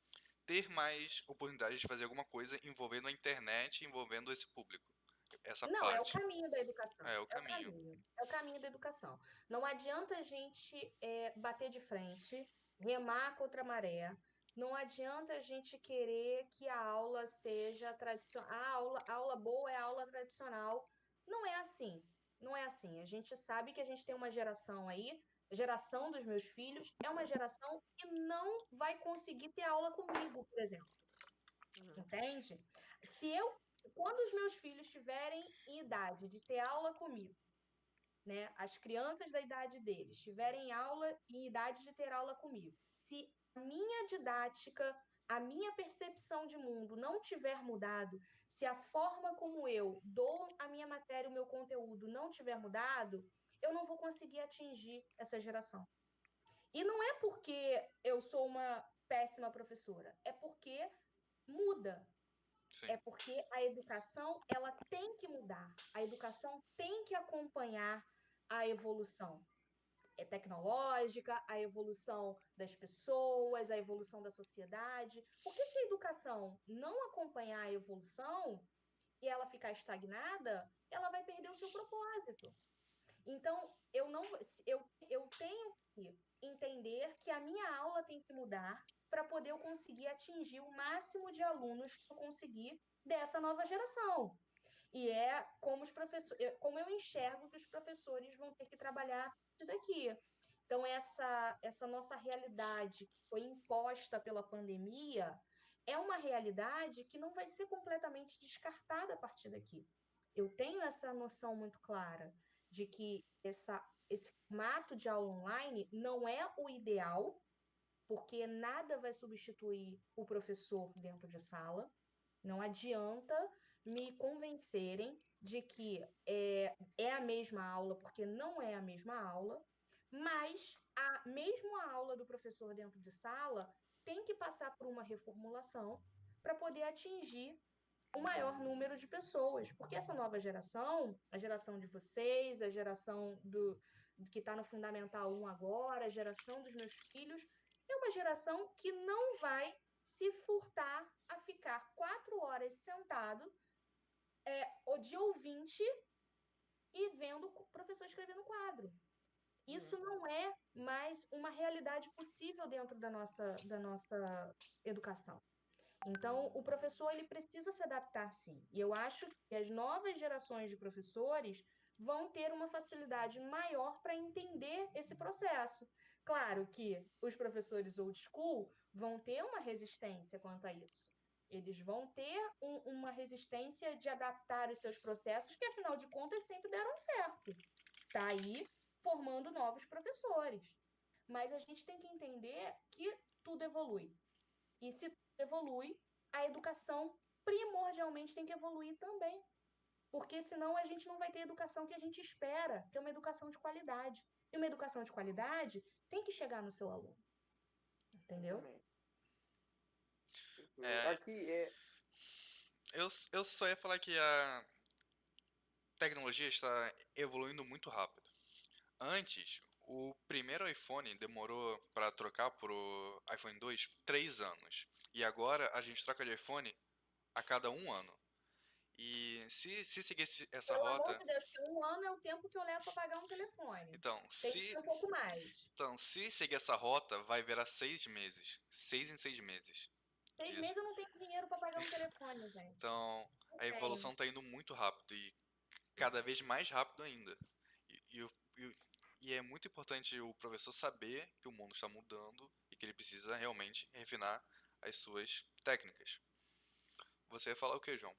ter mais oportunidades de fazer alguma coisa envolvendo a internet, envolvendo esse público. Essa Não, é o parte caminho da educação. é o É o caminho. caminho. É o caminho da educação. Não adianta a gente bater de frente, remar contra a maré. Não adianta a gente querer que a aula seja tradicional. A aula boa é a aula tradicional. Não é assim. Não é assim. A gente sabe que a gente tem uma geração aí, a geração dos meus filhos, é uma geração que não vai conseguir ter aula comigo, por exemplo. Entende? Se eu, quando os meus filhos estiverem em idade de ter aula comigo, né, as crianças da idade deles tiverem aula em idade de ter aula comigo, se a minha didática, a minha percepção de mundo não tiver mudado, se a forma como eu dou a minha matéria, o meu conteúdo não tiver mudado, eu não vou conseguir atingir essa geração. E não é porque eu sou uma péssima professora, é porque muda. Sim. É porque a educação, ela tem que mudar. A educação tem que acompanhar a evolução tecnológica, a evolução das pessoas, a evolução da sociedade. Porque se a educação não acompanhar a evolução e ela ficar estagnada, ela vai perder o seu propósito. Então, eu tenho que entender que a minha aula tem que mudar para poder eu conseguir atingir o máximo de alunos que eu conseguir dessa nova geração. E é como como eu enxergo que os professores vão ter que trabalhar a partir daqui. Então, essa nossa realidade que foi imposta pela pandemia é uma realidade que não vai ser completamente descartada a partir daqui. Eu tenho essa noção muito clara de que esse formato de aula online não é o ideal, porque nada vai substituir o professor dentro de sala. Não adianta me convencerem de que é a mesma aula, porque não é a mesma aula, mas mesmo a aula do professor dentro de sala tem que passar por uma reformulação para poder atingir o maior número de pessoas, porque essa nova geração, a geração de vocês, a geração que está no Fundamental 1 agora, a geração dos meus filhos, é uma geração que não vai se furtar a ficar 4 horas sentado ou de ouvinte e vendo o professor escrevendo quadro. Isso não é mais uma realidade possível dentro da nossa educação. Então, o professor ele precisa se adaptar, sim. E eu acho que as novas gerações de professores vão ter uma facilidade maior para entender esse processo. Claro que os professores old school vão ter uma resistência quanto a isso. Eles vão ter uma resistência de adaptar os seus processos, que afinal de contas sempre deram certo. Está aí formando novos professores. Mas a gente tem que entender que tudo evolui. E se evolui, a educação primordialmente tem que evoluir também. Porque senão a gente não vai ter a educação que a gente espera, que é uma educação de qualidade. E uma educação de qualidade tem que chegar no seu aluno. Entendeu? Aqui Eu só ia falar que a tecnologia está evoluindo muito rápido. Antes, o primeiro iPhone demorou para trocar pro iPhone 2 3 anos. E agora a gente troca de iPhone a cada 1 ano. E se seguir essa Pelo amor rota. de Deus, porque 1 ano é o tempo que eu levo para pagar um telefone. Então, Tem que ser um pouco mais. se seguir essa rota, vai virar 6 meses. 6 em 6 meses. 6 meses eu não tenho dinheiro para pagar um telefone, gente. Então, Não a evolução tenho. está indo muito rápido e cada vez mais rápido ainda. E é muito importante o professor saber que o mundo está mudando e que ele precisa realmente refinar as suas técnicas. Você ia falar o que, João?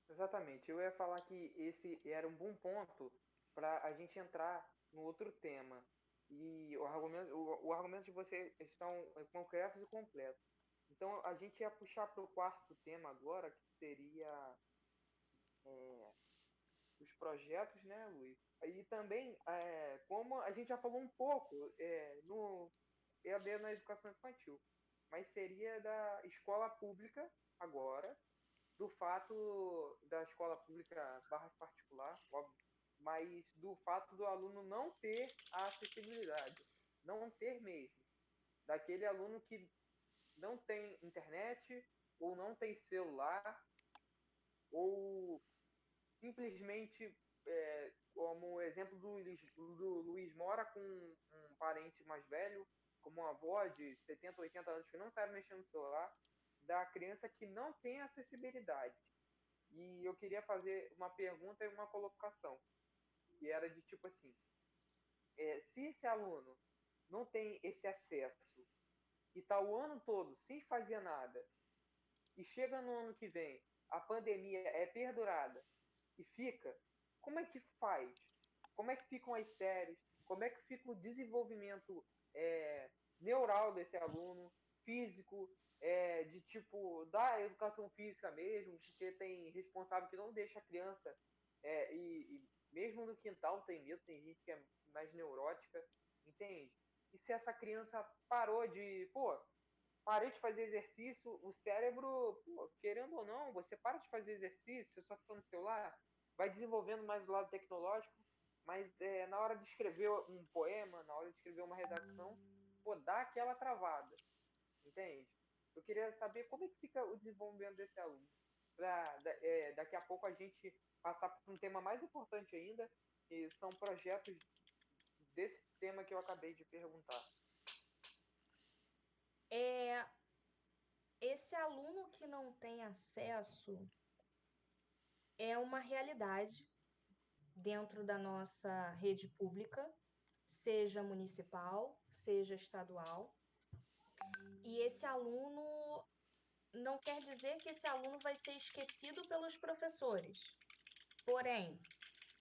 Exatamente. Eu ia falar que esse era um bom ponto para a gente entrar no outro tema. E o argumento de vocês estão concretos e completos. Então, a gente ia puxar para o quarto tema agora, que seria os projetos, né, Luiz? E também, como a gente já falou um pouco no EAD na educação infantil, mas seria da escola pública agora, do fato da escola pública barra particular, óbvio, mas do fato do aluno não ter a acessibilidade, não ter mesmo, daquele aluno que não tem internet ou não tem celular ou simplesmente, como o exemplo do Luiz mora com um parente mais velho, como uma avó de 70, 80 anos que não sabe mexer no celular, da criança que não tem acessibilidade. E eu queria fazer uma pergunta e uma colocação, que era de tipo assim, se esse aluno não tem esse acesso e está o ano todo sem fazer nada, e chega no ano que vem, a pandemia é perdurada e fica, como é que faz? Como é que ficam as séries? Como é que fica o desenvolvimento neural desse aluno, físico? de tipo, da educação física mesmo, porque tem responsável que não deixa a criança, e mesmo no quintal tem medo, tem gente que é mais neurótica, entende? E se essa criança parou de, pô, parei de fazer exercício, o cérebro, pô, querendo ou não, você para de fazer exercício, você só fica no celular, vai desenvolvendo mais o lado tecnológico, mas na hora de escrever um poema, na hora de escrever uma redação, pô, dá aquela travada, entende? Eu queria saber como é que fica o desenvolvimento desse aluno, para daqui a pouco a gente passar para um tema mais importante ainda, que são projetos desse tema que eu acabei de perguntar. Esse aluno que não tem acesso é uma realidade dentro da nossa rede pública, seja municipal, seja estadual. E esse aluno não quer dizer que esse aluno vai ser esquecido pelos professores. Porém,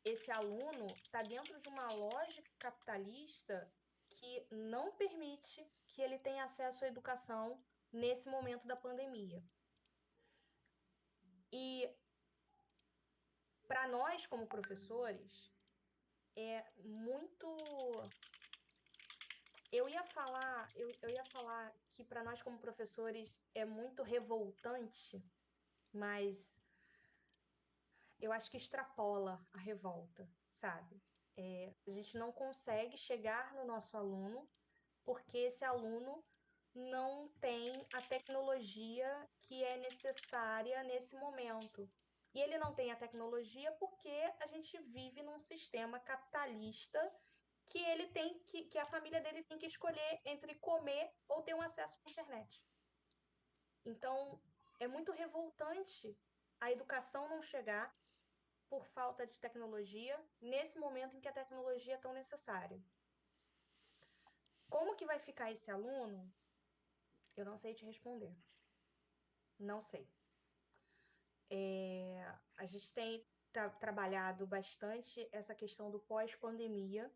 esse aluno está dentro de uma lógica capitalista que não permite que ele tenha acesso à educação nesse momento da pandemia. E para nós, como professores, é muito. Eu ia falar que para nós, como professores, é muito revoltante, mas eu acho que extrapola a revolta, sabe? A gente não consegue chegar no nosso aluno porque esse aluno não tem a tecnologia que é necessária nesse momento. E ele não tem a tecnologia porque a gente vive num sistema capitalista que ele tem que a família dele tem que escolher entre comer ou ter um acesso à internet. Então, é muito revoltante a educação não chegar por falta de tecnologia nesse momento em que a tecnologia é tão necessária. Como que vai ficar esse aluno? Eu não sei te responder. Não sei. A gente tem trabalhado bastante essa questão do pós-pandemia,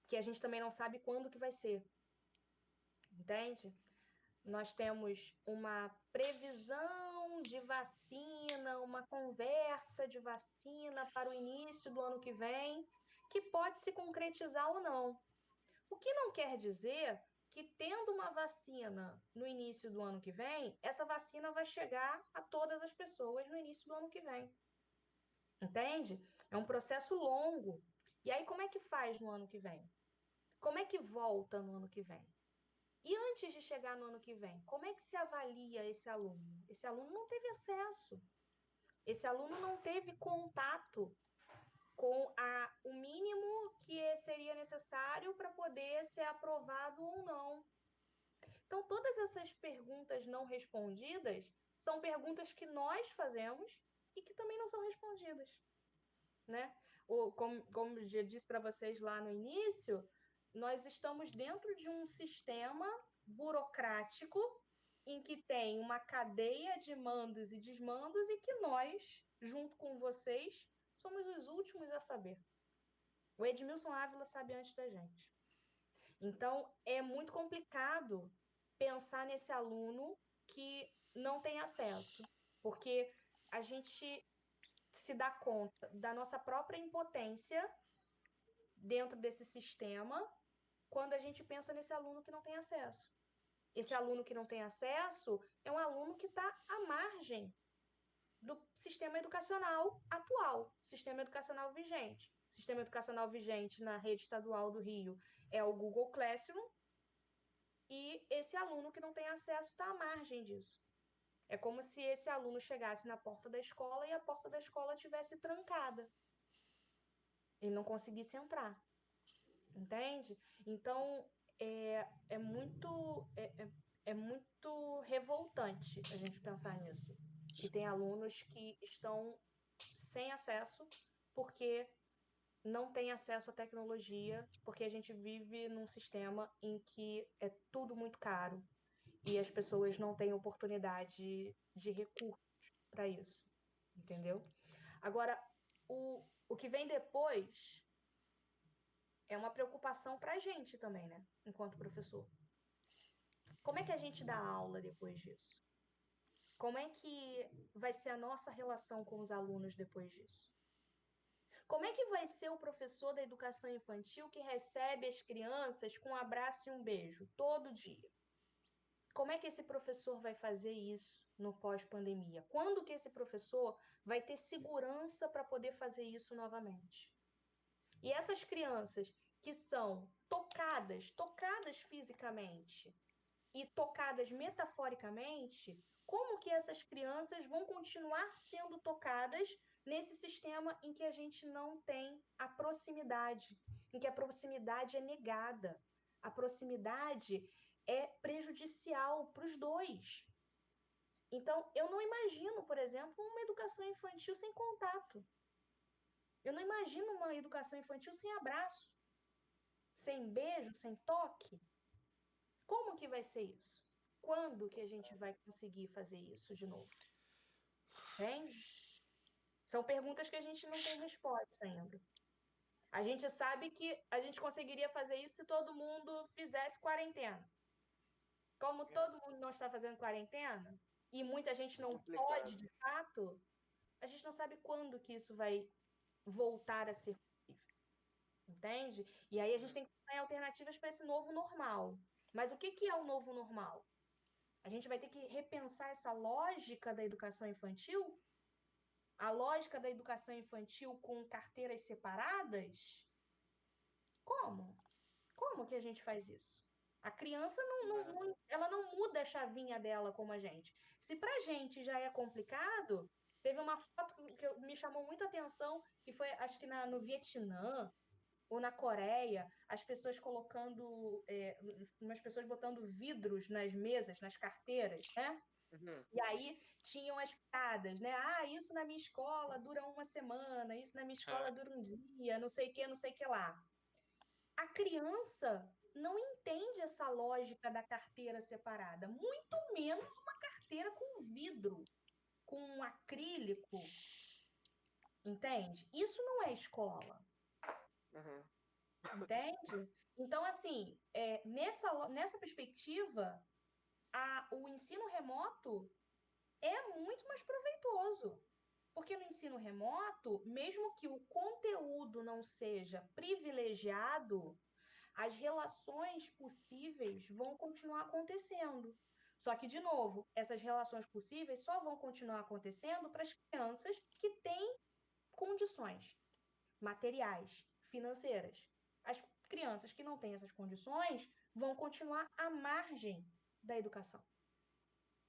que a gente também não sabe quando que vai ser, entende? Nós temos uma previsão de vacina, uma conversa de vacina para o início do ano que vem, que pode se concretizar ou não. O que não quer dizer que, tendo uma vacina no início do ano que vem, essa vacina vai chegar a todas as pessoas no início do ano que vem. Entende? É um processo longo. E aí, como é que faz no ano que vem? Como é que volta no ano que vem? E antes de chegar no ano que vem, como é que se avalia esse aluno? Esse aluno não teve acesso. Esse aluno não teve contato com o mínimo que seria necessário para poder ser aprovado ou não. Então, todas essas perguntas não respondidas são perguntas que nós fazemos e que também não são respondidas, né? Como eu disse para vocês lá no início, nós estamos dentro de um sistema burocrático em que tem uma cadeia de mandos e desmandos e que nós, junto com vocês, somos os últimos a saber. O Edmilson Ávila sabe antes da gente. Então, é muito complicado pensar nesse aluno que não tem acesso, porque a gente se dá conta da nossa própria impotência dentro desse sistema quando a gente pensa nesse aluno que não tem acesso. Esse aluno que não tem acesso é um aluno que está à margem do sistema educacional atual, sistema educacional vigente. O sistema educacional vigente na rede estadual do Rio é o Google Classroom, e esse aluno que não tem acesso está à margem disso. É como se esse aluno chegasse na porta da escola e a porta da escola tivesse trancada. Ele não conseguisse entrar. Entende? Então, é muito revoltante a gente pensar nisso. Que tem alunos que estão sem acesso porque não tem acesso à tecnologia, porque a gente vive num sistema em que é tudo muito caro e as pessoas não têm oportunidade de recursos para isso, entendeu? Agora, o que vem depois é uma preocupação para a gente também, né? Enquanto professor. Como é que a gente dá aula depois disso? Como é que vai ser a nossa relação com os alunos depois disso? Como é que vai ser o professor da educação infantil que recebe as crianças com um abraço e um beijo todo dia? Como é que esse professor vai fazer isso no pós-pandemia? Quando que esse professor vai ter segurança para poder fazer isso novamente? E essas crianças que são tocadas fisicamente e tocadas metaforicamente, como que essas crianças vão continuar sendo tocadas nesse sistema em que a gente não tem a proximidade, em que a proximidade é negada? A proximidade é prejudicial para os dois. Então, eu não imagino, por exemplo, uma educação infantil sem contato. Eu não imagino uma educação infantil sem abraço, sem beijo, sem toque. Como que vai ser isso? Quando que a gente vai conseguir fazer isso de novo? Entende? São perguntas que a gente não tem resposta ainda. A gente sabe que a gente conseguiria fazer isso se todo mundo fizesse quarentena. Como todo mundo não está fazendo quarentena, e muita gente não pode, Complicado. de fato, a gente não sabe quando que isso vai voltar a ser possível. Entende? E aí a gente tem que pensar em alternativas para esse novo normal. Mas o que que é o novo normal? A gente vai ter que repensar essa lógica da educação infantil? A lógica da educação infantil com carteiras separadas? Como? Como que a gente faz isso? A criança ela não muda a chavinha dela como a gente. Se para a gente já é complicado, teve uma foto que me chamou muita atenção, que foi, acho que no Vietnã, ou na Coreia, as pessoas colocando, umas pessoas botando vidros nas mesas, nas carteiras, né? Uhum. E aí tinham as piadas, né? Ah, isso na minha escola dura uma semana, isso na minha escola dura um dia, não sei o que lá. A criança não entende essa lógica da carteira separada, muito menos uma carteira com vidro, com um acrílico, entende? Isso não é escola. Uhum. Entende? Então, assim, nessa perspectiva, o ensino remoto é muito mais proveitoso. Porque no ensino remoto, mesmo que o conteúdo não seja privilegiado, as relações possíveis vão continuar acontecendo. Só que, de novo, essas relações possíveis só vão continuar acontecendo para as crianças que têm condições materiais, financeiras. As crianças que não têm essas condições vão continuar à margem da educação.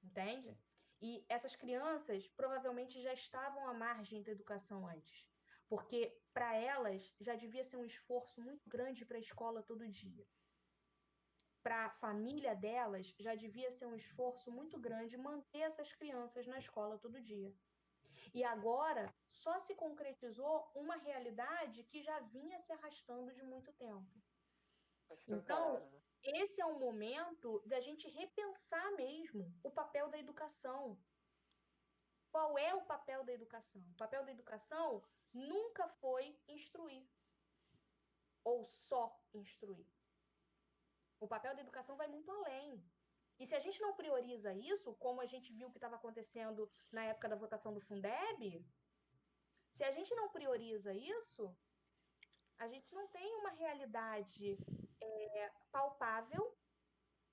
Entende? E essas crianças provavelmente já estavam à margem da educação antes. Porque para elas já devia ser um esforço muito grande para a escola todo dia. Para a família delas já devia ser um esforço muito grande manter essas crianças na escola todo dia. E agora só se concretizou uma realidade que já vinha se arrastando de muito tempo. Então, Escancarado, né? esse é o momento da gente repensar mesmo o papel da educação. Qual é o papel da educação? O papel da educação nunca foi instruir ou só instruir. O papel da educação vai muito além. E se a gente não prioriza isso, como a gente viu que estava acontecendo na época da votação do Fundeb, se a gente não prioriza isso, a gente não tem uma realidade palpável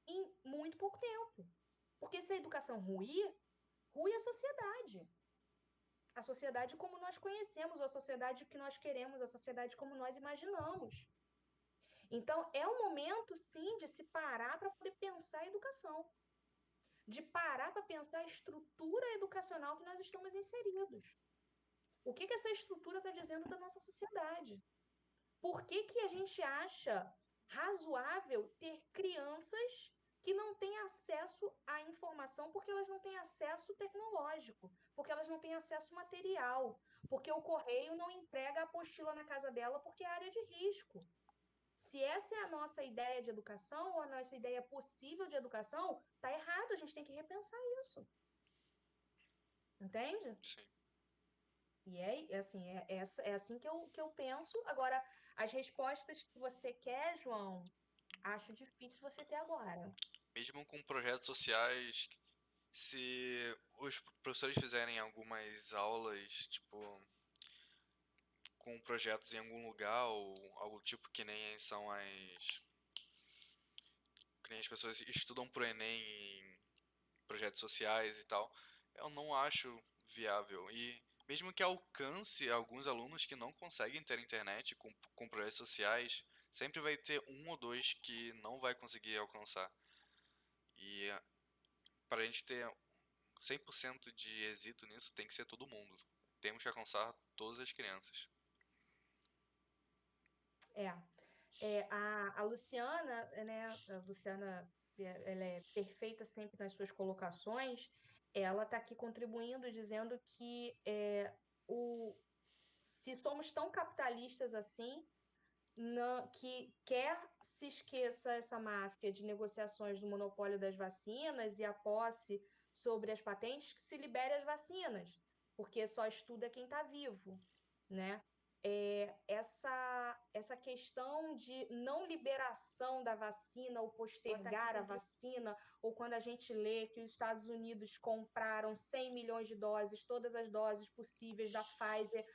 em muito pouco tempo. Porque se a educação ruir, ruir a sociedade. A sociedade como nós conhecemos, a sociedade que nós queremos, a sociedade como nós imaginamos. Então, é um momento, sim, de se parar para poder pensar a educação. De parar para pensar a estrutura educacional que nós estamos inseridos. O que essa estrutura está dizendo da nossa sociedade? Por que a gente acha razoável ter crianças que não têm acesso à informação porque elas não têm acesso tecnológico, porque elas não têm acesso material, porque o correio não entrega a apostila na casa dela porque é área de risco? Se essa é a nossa ideia de educação, ou a nossa ideia possível de educação, está errado, a gente tem que repensar isso. Entende? Sim. E é assim que eu penso. Agora, as respostas que você quer, João, acho difícil você ter agora. mesmo com projetos sociais, se os professores fizerem algumas aulas, tipo, com projetos em algum lugar, ou algo tipo que nem as pessoas estudam pro Enem em projetos sociais e tal, eu não acho viável. E mesmo que alcance alguns alunos que não conseguem ter internet com projetos sociais, sempre vai ter um ou dois que não vai conseguir alcançar. E para a gente ter 100% de êxito nisso, tem que ser todo mundo. Temos que alcançar todas as crianças. A Luciana, né? A Luciana, ela é perfeita sempre nas suas colocações. Ela está aqui contribuindo, dizendo que se somos tão capitalistas assim, que quer se esqueça essa máfia de negociações do monopólio das vacinas e a posse sobre as patentes, que se libere as vacinas, porque só estuda quem está vivo, né? Essa questão de não liberação da vacina ou postergar a vacina, ou quando a gente lê que os Estados Unidos compraram 100 milhões de doses, todas as doses possíveis da Pfizer,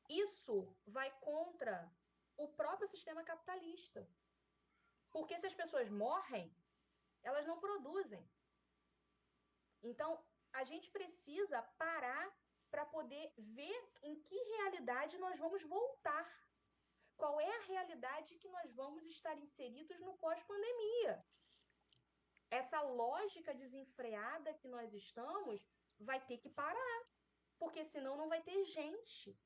isso vai contra o próprio sistema capitalista. Porque se as pessoas morrem, elas não produzem. Então, a gente precisa parar para poder ver em que realidade nós vamos voltar. Qual é a realidade que nós vamos estar inseridos no pós-pandemia? Essa lógica desenfreada que nós estamos vai ter que parar, porque senão não vai ter gente.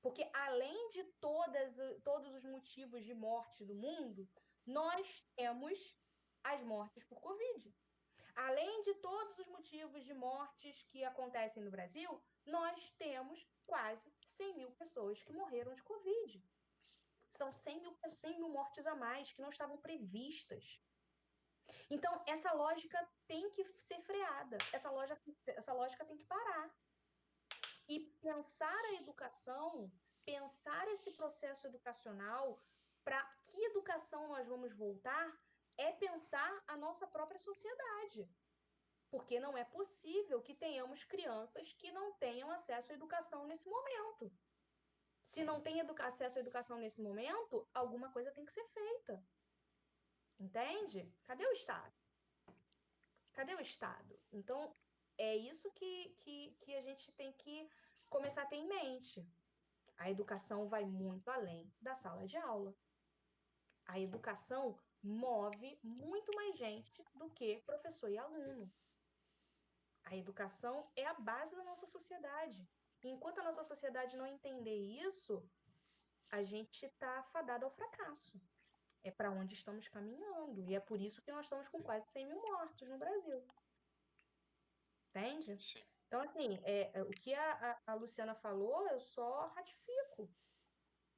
Porque além de todos os motivos de morte do mundo, nós temos as mortes por Covid. Além de todos os motivos de mortes que acontecem no Brasil, nós temos quase 100 mil pessoas que morreram de Covid. São 100 mil mortes a mais que não estavam previstas. Então, essa lógica tem que ser freada, essa lógica tem que parar. E pensar a educação, pensar esse processo educacional, para que educação nós vamos voltar, é pensar a nossa própria sociedade. Porque não é possível que tenhamos crianças que não tenham acesso à educação nesse momento. Se não tem acesso à educação nesse momento, alguma coisa tem que ser feita. Entende? Cadê o Estado? Cadê o Estado? Então, é isso que a gente tem que começar a ter em mente. A educação vai muito além da sala de aula. A educação move muito mais gente do que professor e aluno. A educação é a base da nossa sociedade. E enquanto a nossa sociedade não entender isso, a gente está fadado ao fracasso. É para onde estamos caminhando. E é por isso que nós estamos com quase 100 mil mortos no Brasil. Entende? Sim. Então, assim, o que a Luciana falou, eu só ratifico.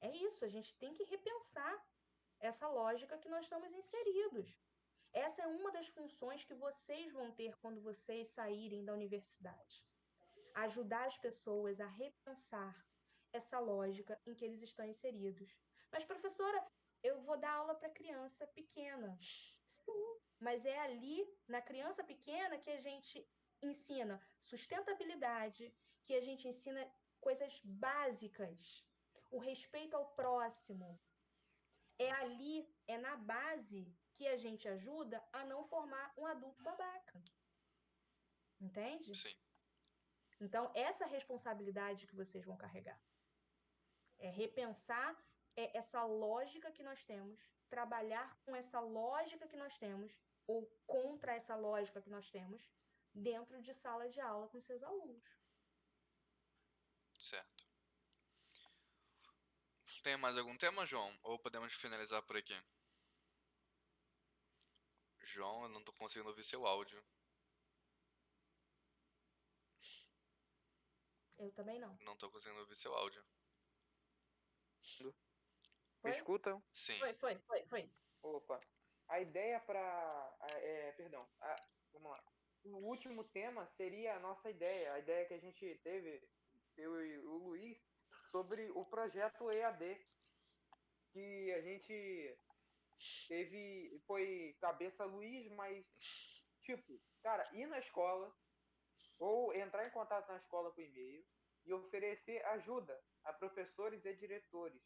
É isso, a gente tem que repensar essa lógica que nós estamos inseridos. Essa é uma das funções que vocês vão ter quando vocês saírem da universidade. Ajudar as pessoas a repensar essa lógica em que eles estão inseridos. Mas, professora, eu vou dar aula para criança pequena. Sim, mas é ali, na criança pequena, que a gente ensina sustentabilidade, que a gente ensina coisas básicas, o respeito ao próximo. É ali, é na base que a gente ajuda a não formar um adulto babaca. Entende? Sim. Então, essa responsabilidade que vocês vão carregar é repensar essa lógica que nós temos, trabalhar com essa lógica que nós temos, ou contra essa lógica que nós temos, dentro de sala de aula com seus alunos. Certo. Tem mais algum tema, João? Ou podemos finalizar por aqui? João, eu não tô conseguindo ouvir seu áudio. Eu também não. Não tô conseguindo ouvir seu áudio. Me Foi? escutam? Sim. Foi. Opa. A ideia para. Perdão. Vamos lá. O último tema seria a nossa ideia, a ideia que a gente teve, eu e o Luiz, sobre o projeto EAD, que a gente foi cabeça Luiz, mas, tipo, cara, ir na escola ou entrar em contato na escola com e-mail e oferecer ajuda a professores e diretores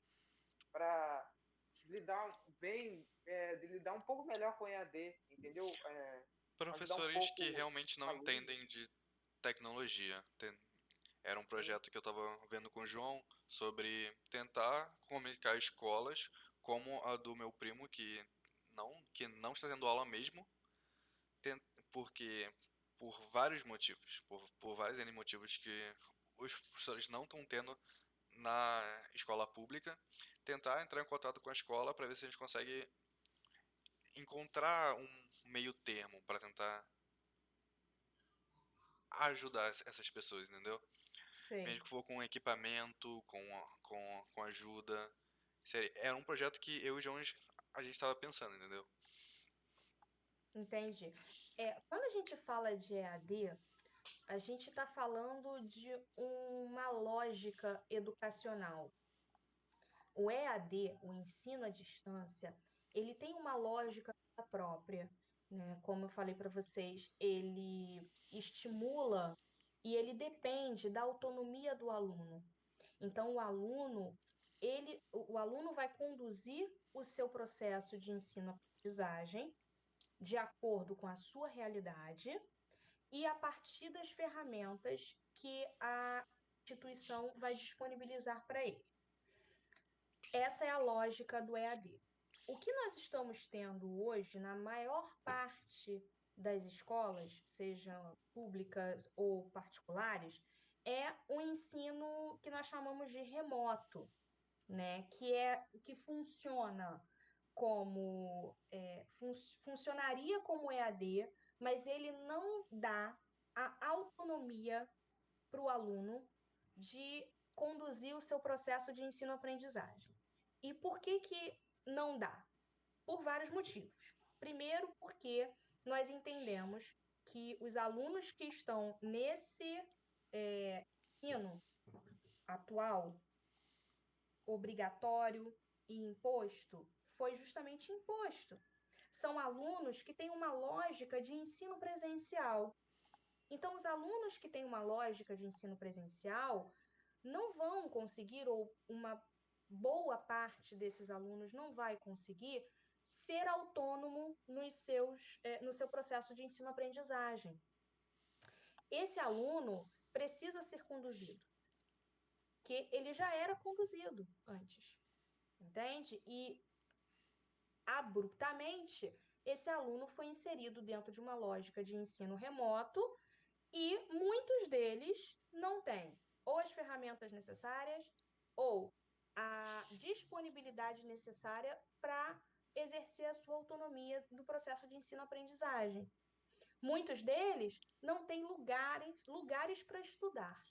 para lidar um pouco melhor com o EAD, entendeu? Ajudar um Professores pouco que realmente os não alunos. entendem de tecnologia. Era um projeto que eu estava vendo com o João sobre tentar comunicar escolas como a do meu primo que não está tendo aula mesmo, ten- porque por vários motivos, por vários N motivos que os professores não estão tendo na escola pública, tentar entrar em contato com a escola para ver se a gente consegue encontrar um meio termo para tentar ajudar essas pessoas, entendeu? Mesmo Sei, que for com equipamento, com ajuda. Era um projeto que eu e o João a gente estava pensando, entendeu? entendi. Quando a gente fala de EAD, a gente está falando de uma lógica educacional. O EAD, o ensino à distância, ele tem uma lógica própria, né? Como eu falei para vocês, ele estimula e ele depende da autonomia do aluno. Então, o aluno vai conduzir o seu processo de ensino-aprendizagem de acordo com a sua realidade e a partir das ferramentas que a instituição vai disponibilizar para ele. Essa é a lógica do EAD. O que nós estamos tendo hoje, na maior parte das escolas, sejam públicas ou particulares, é um ensino que nós chamamos de remoto, né? Que funciona funcionaria como EAD, mas ele não dá a autonomia para o aluno de conduzir o seu processo de ensino-aprendizagem. E por que que não dá? Por vários motivos. Primeiro, porque nós entendemos que os alunos que estão nesse ensino atual, obrigatório e imposto, foi justamente imposto. São alunos que têm uma lógica de ensino presencial. Então, os alunos que têm uma lógica de ensino presencial não vão conseguir, ou uma boa parte desses alunos não vai conseguir, ser autônomo no seu processo de ensino-aprendizagem. Esse aluno precisa ser conduzido, que ele já era conduzido antes, entende? E abruptamente, esse aluno foi inserido dentro de uma lógica de ensino remoto e muitos deles não têm ou as ferramentas necessárias ou a disponibilidade necessária para exercer a sua autonomia no processo de ensino-aprendizagem. Muitos deles não têm lugares para estudar.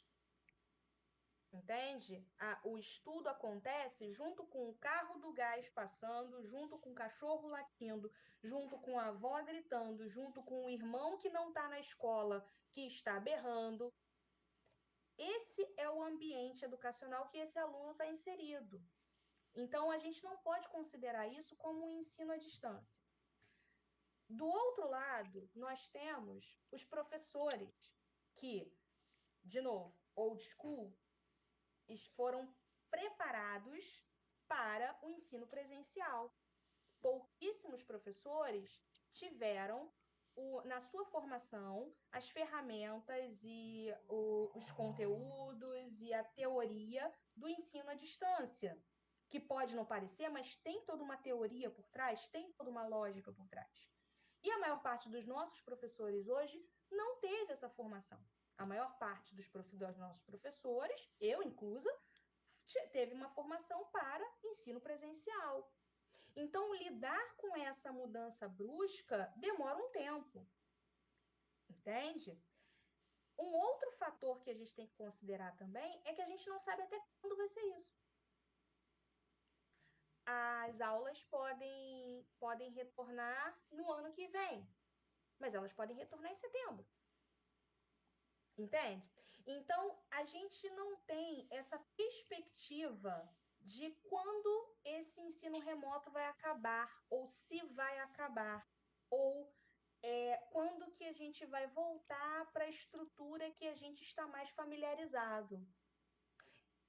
Entende? O estudo acontece junto com o carro do gás passando, junto com o cachorro latindo, junto com a avó gritando, junto com o irmão que não está na escola, que está berrando. Esse é o ambiente educacional que esse aluno está inserido. Então, a gente não pode considerar isso como um ensino à distância. Do outro lado, nós temos os professores que, de novo, old school, foram preparados para o ensino presencial. Pouquíssimos professores tiveram, na sua formação, as ferramentas e os conteúdos e a teoria do ensino à distância, que pode não parecer, mas tem toda uma teoria por trás, tem toda uma lógica por trás. E a maior parte dos nossos professores hoje não teve essa formação. A maior parte dos nossos professores, eu inclusa, teve uma formação para ensino presencial. Então, lidar com essa mudança brusca demora um tempo, entende? Um outro fator que a gente tem que considerar também é que a gente não sabe até quando vai ser isso. As aulas podem retornar no ano que vem, mas elas podem retornar em setembro. Entende? Então, a gente não tem essa perspectiva de quando esse ensino remoto vai acabar, ou se vai acabar, ou quando que a gente vai voltar para a estrutura que a gente está mais familiarizado.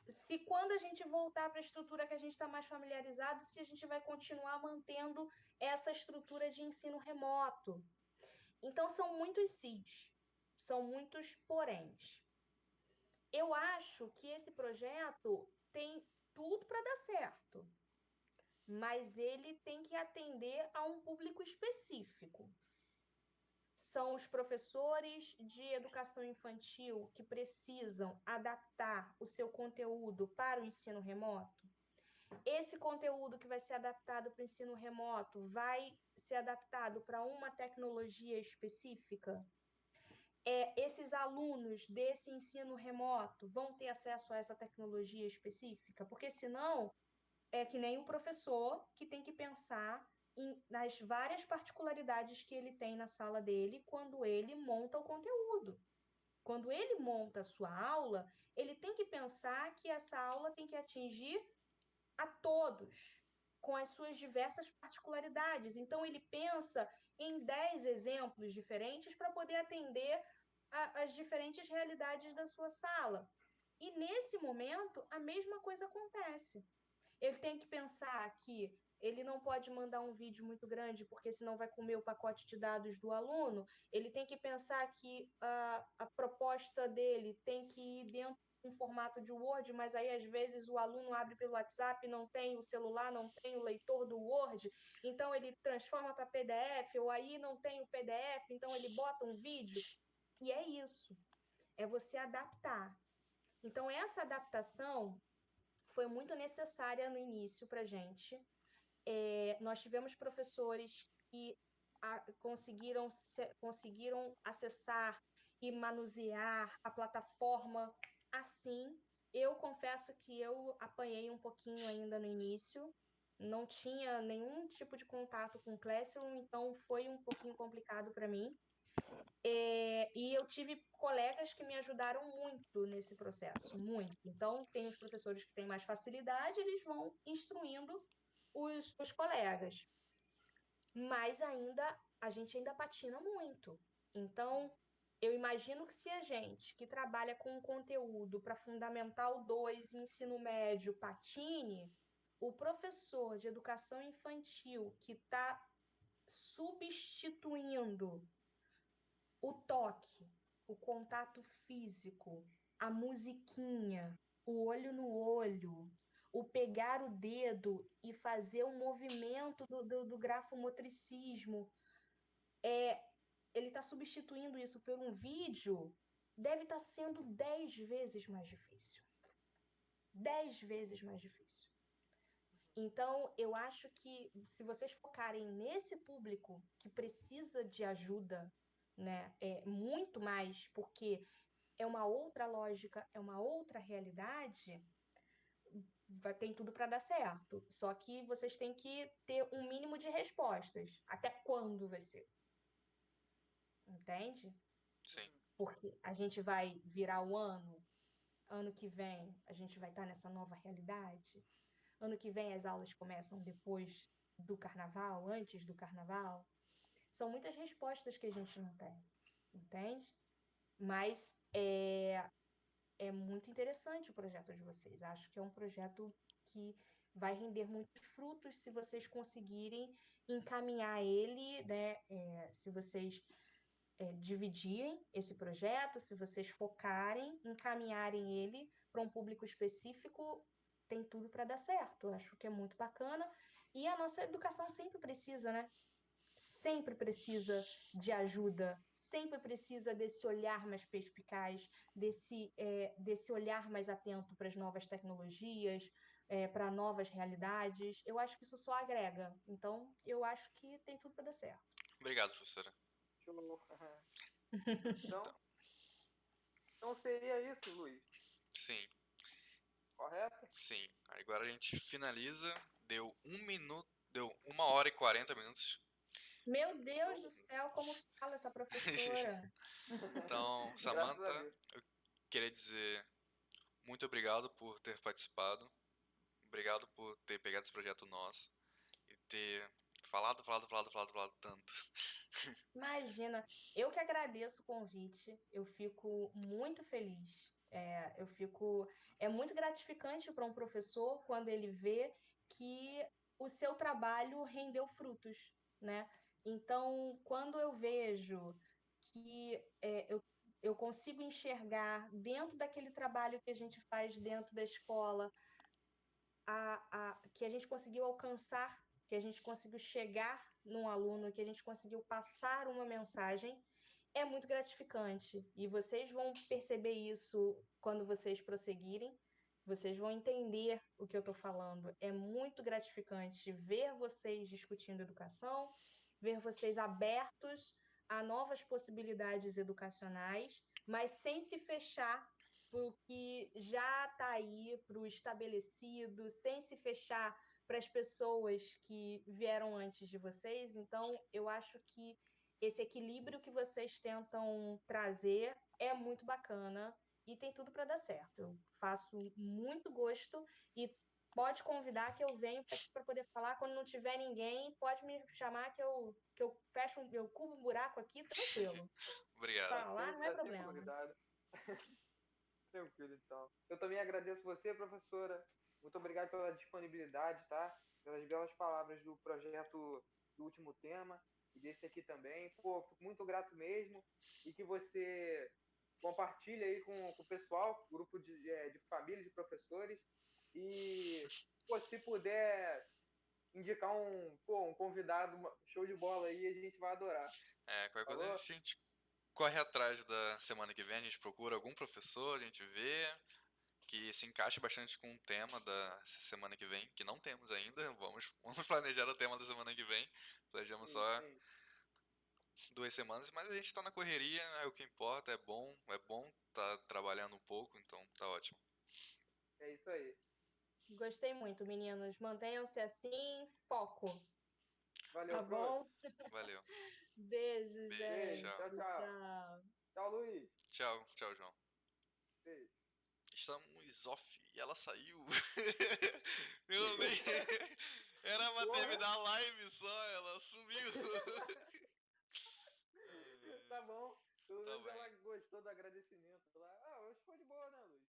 Se quando a gente voltar para a estrutura que a gente está mais familiarizado, se a gente vai continuar mantendo essa estrutura de ensino remoto. Então, são muitos sís, são muitos poréns. Eu acho que esse projeto tem tudo para dar certo, mas ele tem que atender a um público específico. São os professores de educação infantil que precisam adaptar o seu conteúdo para o ensino remoto. Esse conteúdo que vai ser adaptado para o ensino remoto vai ser adaptado para uma tecnologia específica? Esses alunos desse ensino remoto vão ter acesso a essa tecnologia específica? Porque senão é que nem o professor que tem que pensar nas várias particularidades que ele tem na sala dele quando ele monta o conteúdo. Quando ele monta a sua aula, ele tem que pensar que essa aula tem que atingir a todos, com as suas diversas particularidades. Então, ele pensa em 10 exemplos diferentes para poder atender as diferentes realidades da sua sala. E, nesse momento, a mesma coisa acontece. Ele tem que pensar que ele não pode mandar um vídeo muito grande, porque senão vai comer o pacote de dados do aluno. Ele tem que pensar que a proposta dele tem que ir dentro de um formato de Word, mas aí às vezes o aluno abre pelo WhatsApp, não tem o celular, não tem o leitor do Word, então ele transforma para PDF, ou aí não tem o PDF, então ele bota um vídeo. E é isso, é você adaptar. Então, essa adaptação foi muito necessária no início para a gente. Nós tivemos professores que conseguiram acessar e manusear a plataforma assim. Eu confesso que eu apanhei um pouquinho ainda no início, não tinha nenhum tipo de contato com o Classroom, então foi um pouquinho complicado para mim. E eu tive colegas que me ajudaram muito nesse processo, muito. Então, tem os professores que têm mais facilidade, eles vão instruindo os colegas. Mas a gente ainda patina muito. Então, eu imagino que se a gente que trabalha com conteúdo para Fundamental 2 e ensino médio patine, o professor de educação infantil que está substituindo o toque, o contato físico, a musiquinha, o olho no olho, o pegar o dedo e fazer o movimento do grafomotricismo, ele está substituindo isso por um vídeo, deve estar sendo 10 vezes mais difícil. 10 vezes mais difícil. Então, eu acho que se vocês focarem nesse público que precisa de ajuda, né, muito mais, porque é uma outra lógica, é uma outra realidade, tem tudo para dar certo. Só que vocês têm que ter um mínimo de respostas. Até quando vai ser? Entende? Sim. Porque a gente vai virar o ano que vem a gente vai estar nessa nova realidade. Ano que vem as aulas começam depois do carnaval, antes do carnaval. São muitas respostas que a gente não tem, entende? Mas é muito interessante o projeto de vocês. Acho que é um projeto que vai render muitos frutos se vocês conseguirem encaminhar ele, né? Se vocês dividirem esse projeto, se vocês focarem, encaminharem ele para um público específico, tem tudo para dar certo. Acho que é muito bacana. E a nossa educação sempre precisa, né? Sempre precisa de ajuda, sempre precisa desse olhar mais perspicaz, desse olhar mais atento para as novas tecnologias, para novas realidades. Eu acho que isso só agrega. Então, eu acho que tem tudo para dar certo. Obrigado, professora. Show. Então, Então seria isso, Luiz. sim, Correto? sim. Agora a gente finaliza. Deu 1 minuto, deu 1 hora e 40 minutos. Meu Deus do céu, como fala essa professora? Então, Graças a Samantha, Deus. eu queria dizer muito obrigado por ter participado. Obrigado por ter pegado esse projeto nosso e ter falado tanto. Imagina, eu que agradeço o convite, eu fico muito feliz. É muito gratificante para um professor quando ele vê que o seu trabalho rendeu frutos, né? Então, quando eu vejo que eu consigo enxergar dentro daquele trabalho que a gente faz dentro da escola, que a gente conseguiu alcançar, que a gente conseguiu chegar num aluno, que a gente conseguiu passar uma mensagem, é muito gratificante. E vocês vão perceber isso quando vocês prosseguirem, vocês vão entender o que eu estou falando. É muito gratificante ver vocês discutindo educação, ver vocês abertos a novas possibilidades educacionais, mas sem se fechar para o que já está aí, para o estabelecido, sem se fechar para as pessoas que vieram antes de vocês. Então, eu acho que esse equilíbrio que vocês tentam trazer é muito bacana e tem tudo para dar certo. Eu faço muito gosto e pode convidar que eu venho aqui para poder falar. Quando não tiver ninguém, pode me chamar que eu fecho, eu cubro um buraco aqui tranquilo. Obrigado. Falar não é Tá sempre problema. convidado. Tranquilo, então. Eu também agradeço você, professora. Muito obrigado pela disponibilidade, tá? Pelas belas palavras do projeto do último tema e desse aqui também. Pô, fico muito grato mesmo. E que você compartilhe aí com o pessoal, grupo de família, de professores. E, pô, se puder indicar um convidado show de bola aí, a gente vai adorar. Qualquer coisa a Falou? gente corre atrás da semana que vem, a gente procura algum professor, a gente vê que se encaixe bastante com o tema da semana que vem, que não temos ainda. Vamos planejar o tema da semana que vem. Planejamos Sim, só sim. 2 semanas, mas a gente tá na correria, é o que importa, é bom tá trabalhando um pouco, então tá ótimo. É isso aí. Gostei muito, meninos. Mantenham-se assim, foco. Valeu, Tá prof. bom? Valeu. Beijo, Beijo, Beijo. gente. tchau. Tchau, tchau. Tchau. Tchau, Luiz. Tchau, tchau, João. Beijo. Estamos off e ela saiu. Eu nem. Era pra Porra. terminar a live só, ela sumiu. Tá bom. Pelo Tá menos bem. ela gostou do agradecimento lá. Ah, hoje foi de boa, né, Luiz?